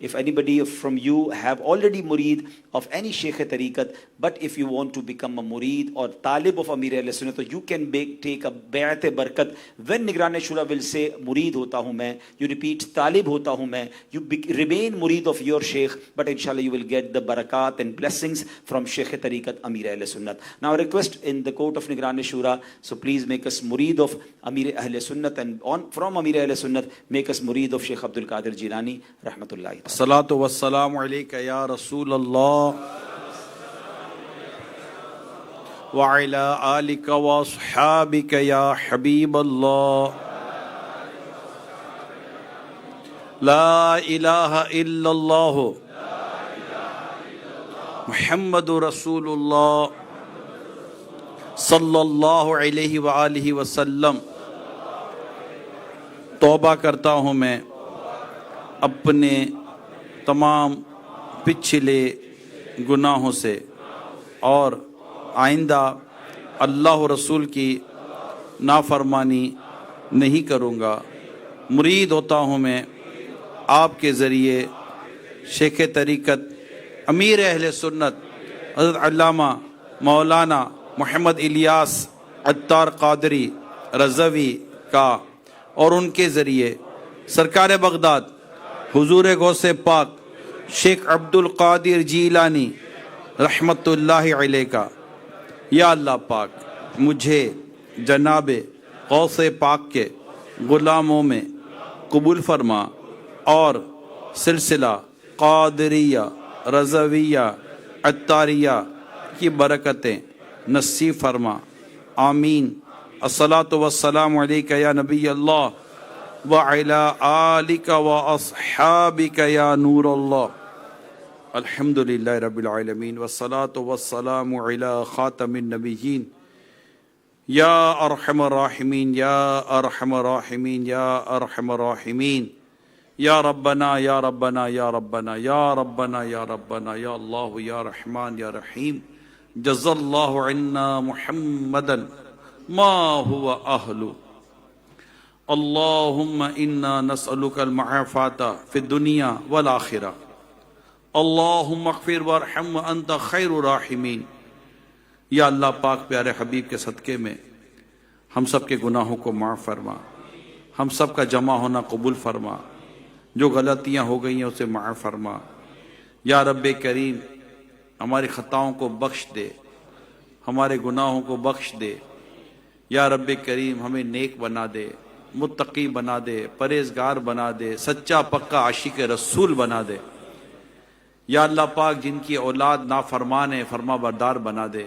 If anybody from you have already murid of any Sheikh Tariqat, but if you want to become a murid or talib of Amir Ahl Sunnat, so you can take a bayat barkat. When Nigran Shura will say murid hota hu main, you repeat talib hota hu main, you remain murid of your sheikh, but inshallah you will get the barakat and blessings from Sheikh Tariqat Amir Ahl Sunnat. Now I request in the court of Nigran Shura, so please make us murid of Amir Ahl Sunnat, and from Amir Ahl Sunnat make us murid of Sheikh Abdul Qadir Jilani rahmatullahi. Salatu wassalamu alayka ya Rasulullah wa ala alika wa ashabika ya Habib Allah. لا الہ الا اللہ محمد رسول اللہ صلی اللہ علیہ وآلہ وسلم۔ توبہ کرتا ہوں میں اپنے تمام پچھلے گناہوں سے اور آئندہ اللہ و رسول کی نافرمانی نہیں کروں گا۔ مرید ہوتا ہوں میں آپ کے ذریعے شیخ طریقت امیر اہل سنت حضرت علامہ مولانا محمد الیاس عطار قادری رضوی کا، اور ان کے ذریعے سرکار بغداد حضور غوث پاک شیخ عبد القادر جیلانی رحمت اللہ علیہ کا۔ یا اللہ پاک مجھے جناب غوث پاک کے غلاموں میں قبول فرما اور سلسلہ قادریہ رضویہ عطاریہ کی برکتیں نصیب فرما، آمین۔ الصلاۃ والسلام علیک یا نبی اللہ وعلی آلک واصحابک یا نور اللہ۔ الحمد للہ رب العالمین والصلاۃ والسلام علی خاتم النبیین یا ارحم الراحمین یا ارحم الراحمین یا ارحم الراحمین یا ربنا یا ربنا یا ربنا یا ربنا یا ربنا یا اللہ یا رحمان یا رحیم۔ جزا اللہ عنا محمدا ما هو اہل۔ اللہم انا نسألک المعافات فی الدنیا والآخرہ۔ اللہم اغفر وارحم وانت خیر الراحمین۔ یا اللہ پاک پیارے حبیب کے صدقے میں ہم سب کے گناہوں کو معاف فرما، ہم سب کا جمع ہونا قبول فرما، جو غلطیاں ہو گئی ہیں اسے معاف فرما۔ یا رب کریم ہماری خطاؤں کو بخش دے، ہمارے گناہوں کو بخش دے۔ یا رب کریم ہمیں نیک بنا دے، متقی بنا دے، پرہیزگار بنا دے، سچا پکا عاشق رسول بنا دے۔ یا اللہ پاک جن کی اولاد نافرمان ہے فرما بردار بنا دے،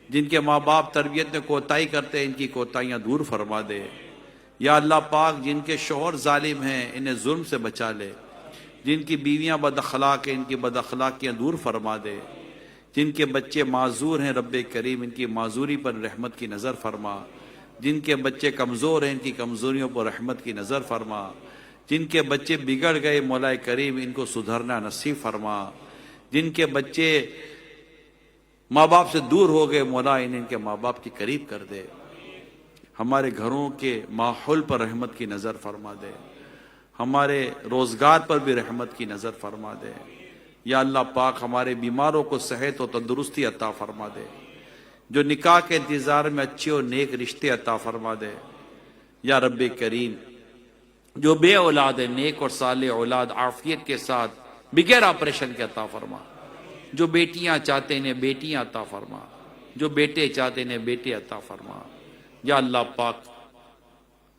جن کے ماں باپ تربیت میں کوتاہی کرتے ہیں ان کی کوتاہیاں دور فرما دے۔ یا اللہ پاک جن کے شوہر ظالم ہیں انہیں ظلم سے بچا لے، جن کی بیویاں بد اخلاق ہیں ان کی بد اخلاقیاں دور فرما دے، جن کے بچے معذور ہیں رب کریم ان کی معذوری پر رحمت کی نظر فرما، جن کے بچے کمزور ہیں ان کی کمزوریوں پر رحمت کی نظر فرما، جن کے بچے بگڑ گئے مولا کریم ان کو سدھرنا نصیب فرما، جن کے بچے ماں باپ سے دور ہو گئے مولا ان کے ماں باپ کی قریب کر دے۔ ہمارے گھروں کے ماحول پر رحمت کی نظر فرما دے، ہمارے روزگار پر بھی رحمت کی نظر فرما دے۔ یا اللہ پاک ہمارے بیماروں کو صحت و تندرستی عطا فرما دے، جو نکاح کے انتظار میں اچھے اور نیک رشتے عطا فرما دے۔ یا رب کریم جو بے اولاد ہے نیک اور صالح اولاد عافیت کے ساتھ بغیر آپریشن کے عطا فرما، جو بیٹیاں چاہتے ہیں انہیں بیٹیاں عطا فرما، جو بیٹے چاہتے ہیں انہیں بیٹے عطا فرما۔ یا اللہ پاک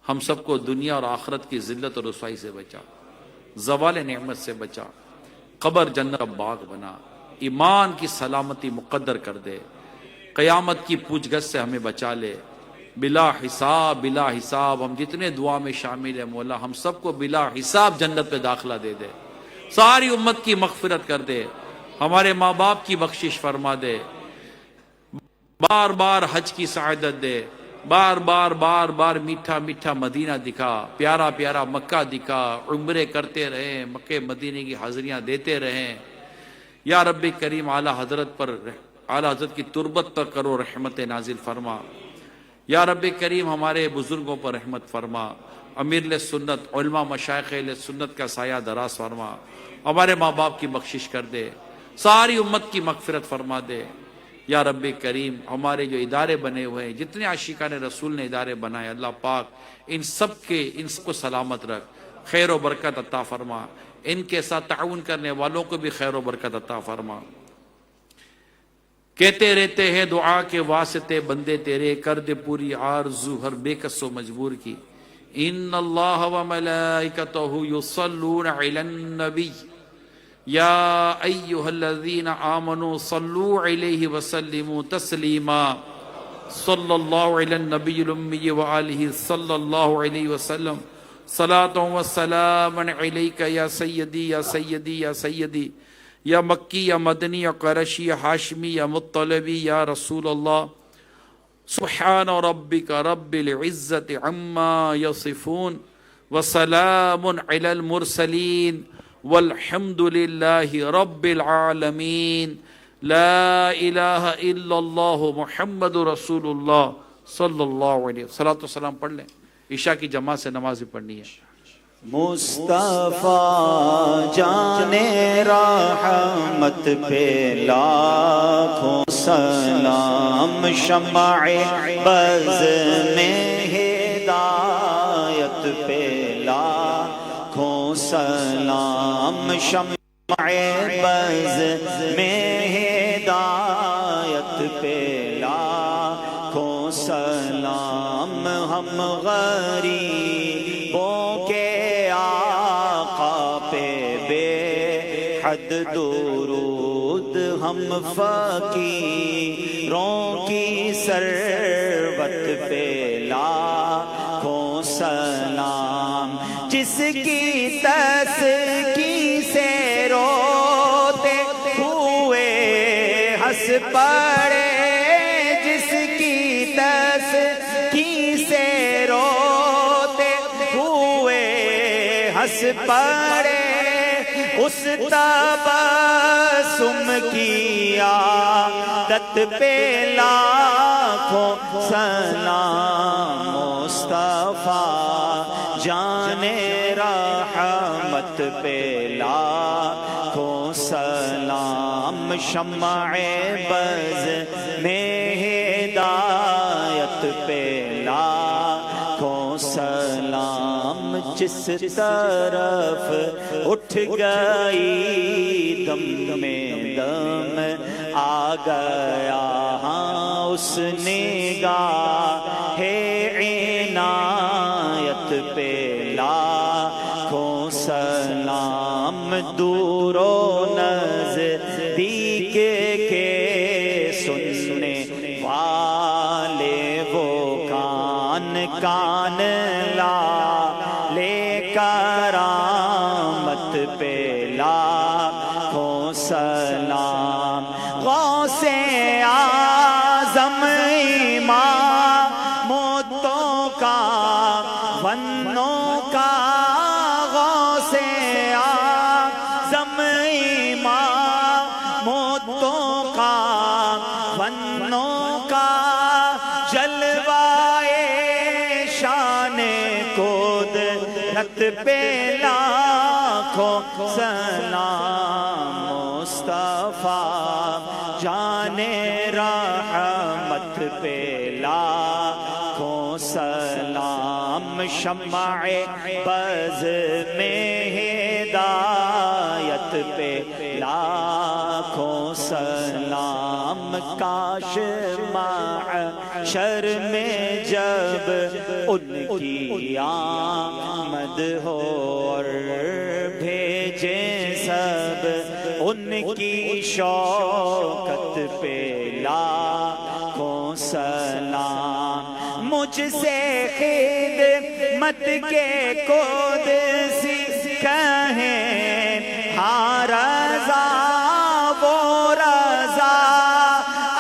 ہم سب کو دنیا اور آخرت کی ذلت اور رسوائی سے بچا، زوال نعمت سے بچا، قبر جنت کا باغ بنا، ایمان کی سلامتی مقدر کر دے، قیامت کی پوچھ گچھ سے ہمیں بچا لے، بلا حساب ہم جتنے دعا میں شامل ہیں مولا ہم سب کو بلا حساب جنت پہ داخلہ دے دے، ساری امت کی مغفرت کر دے، ہمارے ماں باپ کی بخشش فرما دے، بار بار حج کی سعادت دے، بار بار میٹھا میٹھا مدینہ دکھا، پیارا پیارا مکہ دکھا، عمرے کرتے رہیں، مکہ مدینے کی حاضریاں دیتے رہیں۔ یا رب کریم اعلیٰ حضرت کی تربت پر کرو رحمت نازل فرما۔ یا رب کریم ہمارے بزرگوں پر رحمت فرما، امیر سنت علماء مشائخ سنت کا سایہ دراز فرما، ہمارے ماں باپ کی بخشش کر دے، ساری امت کی مغفرت فرما دے۔ یا رب کریم ہمارے جو ادارے بنے ہوئے ہیں جتنے عاشقان رسول نے ادارے بنائے اللہ پاک ان سب کو سلامت رکھ، خیر و برکت عطا فرما، ان کے ساتھ تعاون کرنے والوں کو بھی خیر و برکت عطا فرما۔ کہتے رہتے ہیں دعا کے واسطے بندے تیرے، کر دے پوری آرزو ہر بے کس و مجبور کی۔ ان اللہ و ملائکتہ یصلون علی النبی یا ایہا الذین آمنوا صلوا علیہ وسلموا تسلیما۔ صلی اللہ علی النبی الامی وآلہ صلی اللہ علیہ وسلم۔ صلاۃ و سلام علیک یا سیدی یا سیدی یا سیدی یا مکی یا مدنی یا قریشی یا ہاشمی یا مطلبی یا رسول اللہ سبحان ربک رب العزت عما یصفون وسلام علی المرسلین والحمد للہ رب العالمین لا الہ الا اللہ محمد رسول اللہ صلی اللہ علیہ وسلم. صلاۃ و سلام پڑھ لیں. عشاء کی جماعت سے نماز پڑھنی ہے. مصطفیٰ جان رحمت پہ لاکھوں سلام، شمع بز میں ہدایت پہ لاکھوں سلام، شمع بز میں ہدایت پہ لاکھوں سلام. ہم غریبوں کے آقا پہ بے حد درود، ہم فقیروں کی ثروت پہ لاکھوں سلام. جس کی تسکی سے روتے ہوئے ہنس پڑے، جس کی تسکی سے روتے ہوئے ہنس پڑے، اس تبسم کی عادت پہ لاکھوں سلام. مصطفیٰ جان رحمت پہ لاکھوں سلام، شمع بز میں ہدایت پہ لاکھوں سلام. جس طرف اٹھ گئی دم میں دم آ گیا، ہاں اس نگاہ عنایت پہ لاکھوں سلام. دور و نزدیک کے سننے والے وہ کان کان لا لے کرامت پہ لاکھوں سلام. غوث اعظم امام مدوں کا ونوں کا، غوث اعظم امام مدوں کا ونوں کا، جلوائے شان قدرت پہ لاکھوں سلام. مصطفیٰ جان رحمت پہ لاکھوں سلام، شمع بز میں ہدایت پہ لاکھوں سلام. کاش محشر میں جب ان کی آمد ہو اور بھیجیں سب ان کی شوکت پہ لاکھوں سلام. مجھ سے خدمت کے قدسی کہیں ہاں رضا وہ رضا،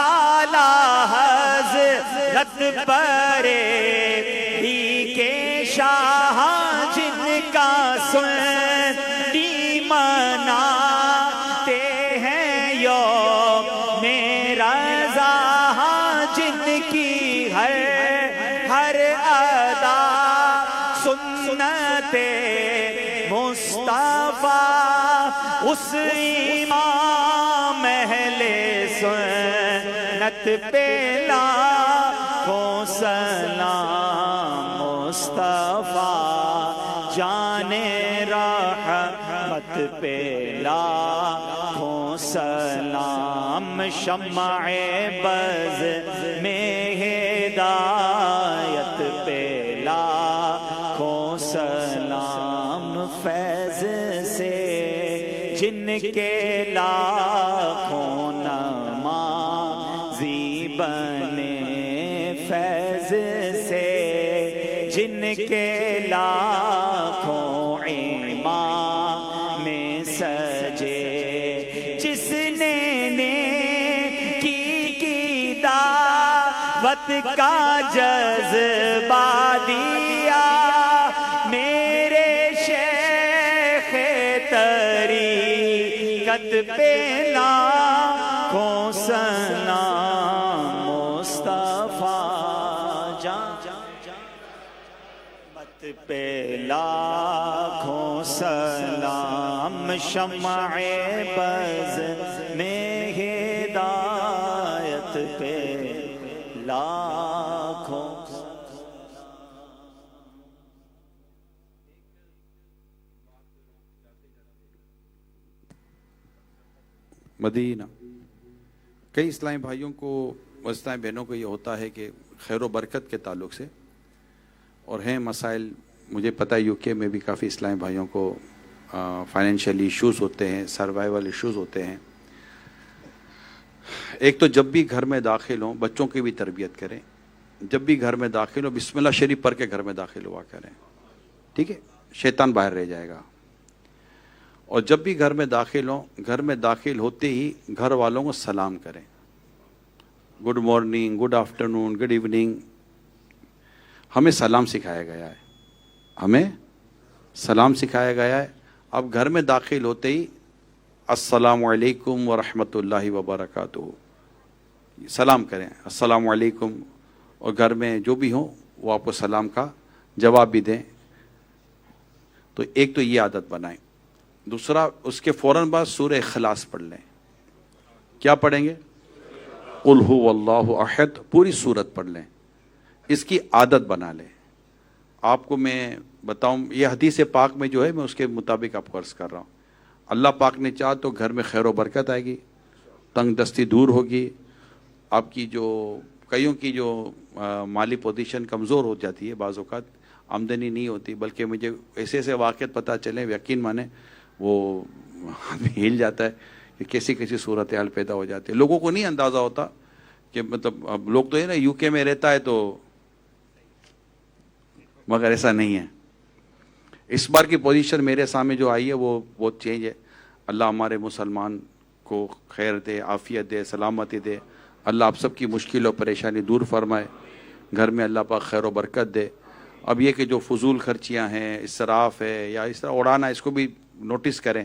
اعلیٰ حضرت برے ہی کے شاہ، جن کا سنی مناتے ہیں یوم رضا، جن کی ہر ادا سنت مصطفیٰ، اس امام اہل سنت پہ لاکھوں سلام. مصطفیٰ جان رحمت پہ لاکھوں سلام، شمع بز میں ہدایت پہ لاکھوں سلام. فیض سے جن کے لاکھوں نمازی بنے، فیض سے جن کے لاکھوں ایمان میں سجے، جس نے نیکی کی دعوت کا جذبہ دیا، میرے شیخ طریقت پہ لاکھوں سلام مصطفیٰ جان مت پہ لاکھوں سلام، شمع بز میں ہدایت پہ لاکھوں مدینہ۔ کئی اسلامی بھائیوں کو اور اسلامی بہنوں کو یہ ہوتا ہے کہ خیر و برکت کے تعلق سے، اور ہیں مسائل، مجھے پتہ ہے یو کے میں بھی کافی اسلامی بھائیوں کو فائنینشیل ایشوز ہوتے ہیں، سروائیول ایشوز ہوتے ہیں۔ ایک تو جب بھی گھر میں داخل ہوں بچوں کی بھی تربیت کریں، جب بھی گھر میں داخل ہوں بسم اللہ شریف پڑھ کے گھر میں داخل ہوا کریں، ٹھیک ہے؟ شیطان باہر رہ جائے گا۔ اور جب بھی گھر میں داخل ہوں، گھر میں داخل ہوتے ہی گھر والوں کو سلام کریں، good morning, good afternoon, good evening. ہمیں سلام سکھایا گیا ہے، ہمیں سلام سکھایا گیا ہے۔ اب گھر میں داخل ہوتے ہی السلام علیکم ورحمۃ اللہ وبرکاتہ سلام کریں، السلام علیکم، اور گھر میں جو بھی ہوں وہ آپ کو سلام کا جواب بھی دیں۔ تو ایک تو یہ عادت بنائیں۔ دوسرا، اس کے فوراً بعد سورہ اخلاص پڑھ لیں۔ کیا پڑھیں گے؟ قل هو اللہ احد، پوری سورت پڑھ لیں، اس کی عادت بنا لیں۔ آپ کو میں بتاؤں، یہ حدیث پاک میں جو ہے میں اس کے مطابق آپ کو عرض کر رہا ہوں۔ اللہ پاک نے چاہا تو گھر میں خیر و برکت آئے گی، تنگ دستی دور ہوگی، آپ کی جو کئیوں کی جو مالی پوزیشن کمزور ہو جاتی ہے، بعض اوقات آمدنی نہیں ہوتی، بلکہ مجھے ایسے ایسے واقعات پتہ چلے، یقین مانے وہ آدمی ہل جاتا ہے کہ کیسی کیسی صورتحال پیدا ہو جاتی ہے۔ لوگوں کو نہیں اندازہ ہوتا کہ مطلب اب لوگ تو ہے نا یو کے میں رہتا ہے تو، مگر ایسا نہیں ہے۔ اس بار کی پوزیشن میرے سامنے جو آئی ہے وہ بہت چینج ہے۔ اللہ ہمارے مسلمان کو خیر دے، عافیت دے، سلامتی دے، اللہ آپ سب کی مشکل و پریشانی دور فرمائے، گھر میں اللہ پاک خیر و برکت دے۔ اب یہ کہ جو فضول خرچیاں ہیں، اسراف ہے یا اس طرح اڑانا، اس کو بھی نوٹس کریں،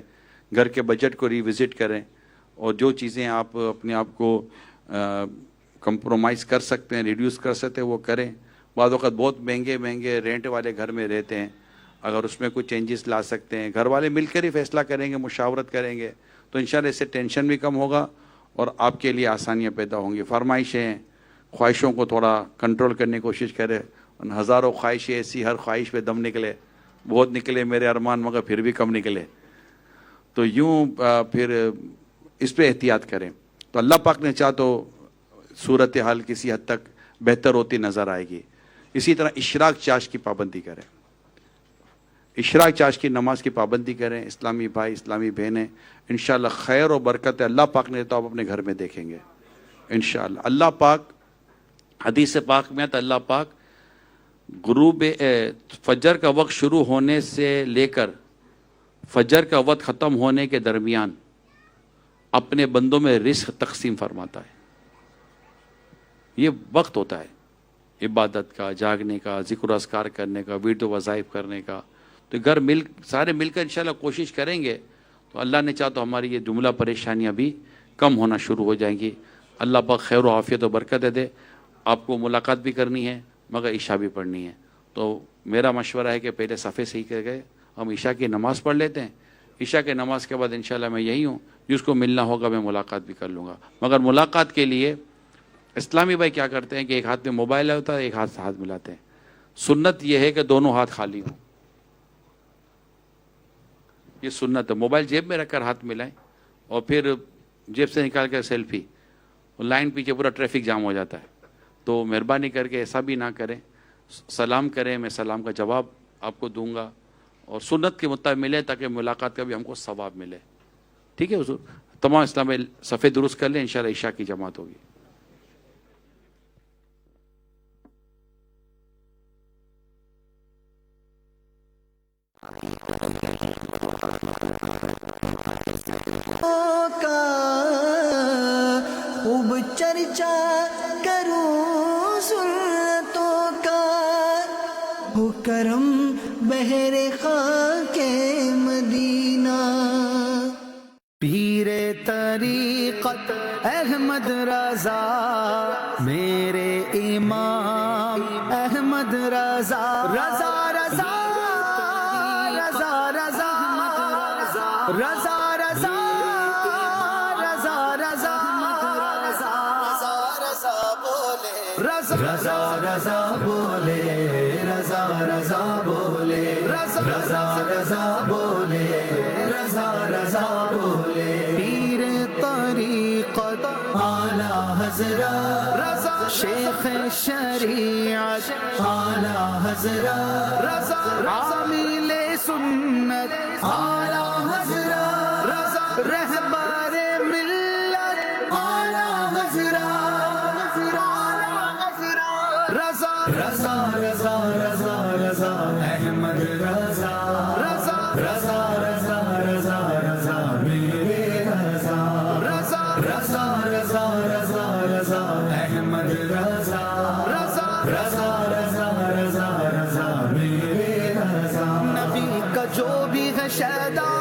گھر کے بجٹ کو ریوزٹ کریں، اور جو چیزیں آپ اپنے آپ کو کمپرومائز کر سکتے ہیں، ریڈیوس کر سکتے ہیں، وہ کریں۔ بعض اوقات بہت مہنگے مہنگے رینٹ والے گھر میں رہتے ہیں، اگر اس میں کوئی چینجز لا سکتے ہیں، گھر والے مل کر ہی فیصلہ کریں گے، مشاورت کریں گے، تو انشاءاللہ اس سے ٹینشن بھی کم ہوگا اور آپ کے لیے آسانیاں پیدا ہوں گی۔ فرمائشیں، خواہشوں کو تھوڑا کنٹرول کرنے کی کوشش کرے۔ ہزاروں خواہشیں ایسی، ہر خواہش پہ دم نکلے، بہت نکلے میرے ارمان مگر پھر بھی کم نکلے، تو یوں پھر اس پہ احتیاط کریں۔ تو اللہ پاک نے چاہ تو صورتحال کسی حد تک بہتر ہوتی نظر آئے گی۔ اسی طرح اشراق چاش کی پابندی کریں، اشراق چاش کی نماز کی پابندی کریں۔ اسلامی بھائی، اسلامی بہنیں، انشاءاللہ خیر و برکت اللہ پاک نے تو آپ اپنے گھر میں دیکھیں گے انشاءاللہ۔ اللہ پاک، حدیث پاک میں تو اللہ پاک غروب فجر کا وقت شروع ہونے سے لے کر فجر کا وقت ختم ہونے کے درمیان اپنے بندوں میں رزق تقسیم فرماتا ہے۔ یہ وقت ہوتا ہے عبادت کا، جاگنے کا، ذکر و اذکار کرنے کا، ورد و وظائف کرنے کا۔ تو گھر سارے مل کر انشاءاللہ کوشش کریں گے تو اللہ نے چاہا تو ہماری یہ جملہ پریشانیاں بھی کم ہونا شروع ہو جائیں گی۔ اللہ پاک خیر و عافیت و برکت دے۔ آپ کو ملاقات بھی کرنی ہے مگر عشاء بھی پڑھنی ہے، تو میرا مشورہ ہے کہ پہلے صفحے صحیح کر گئے ہم عشاء کی نماز پڑھ لیتے ہیں، عشاء کے نماز کے بعد انشاءاللہ میں یہی ہوں، جس کو ملنا ہوگا میں ملاقات بھی کر لوں گا۔ مگر ملاقات کے لیے اسلامی بھائی کیا کرتے ہیں کہ ایک ہاتھ میں موبائل ہوتا ہے، ایک ہاتھ سے ہاتھ ملاتے ہیں۔ سنت یہ ہے کہ دونوں ہاتھ خالی ہوں، یہ سنت ہے۔ موبائل جیب میں رکھ کر ہاتھ ملائیں اور پھر جیب سے نکال کر سیلفی، لائن پیچھے پورا ٹریفک جام ہو جاتا ہے۔ تو مہربانی کر کے ایسا بھی نہ کریں، سلام کریں، میں سلام کا جواب آپ کو دوں گا، اور سنت کے مطابق ملے تاکہ ملاقات کا بھی ہم کو ثواب ملے۔ ٹھیک ہے حضور؟ تمام اسلامی صفحے درست کر لیں، انشاءاللہ عشاء کی جماعت ہوگی۔ سوچا کروں سنتوں کا، ہو کرم بہر خاک مدینہ. پیر طریقت احمد رضا، میرے امام احمد رضا، رضا رضا رضا رضا رضا رضا رضا رضا رضا رضا رضا بولے، رضا رضا بولے، رضا رضا بولے، رضا رضا بولے. پیر طریقت اعلی حضرت رضا، شیخ شریعت اعلی حضرت رضا، عامل سنت اعلی حضرت رضا، رہبر ملت اعلی حضرت رضا، رضا رضا رضا رضا احمد رضا، رضا رضا رضا رضا رضا میرے رضا، رضا رضا رضا رضا رضا احمد رضا، رضا رضا رضا رضا رضا میرے رضا. نبی کا جو بھی ہے شیدا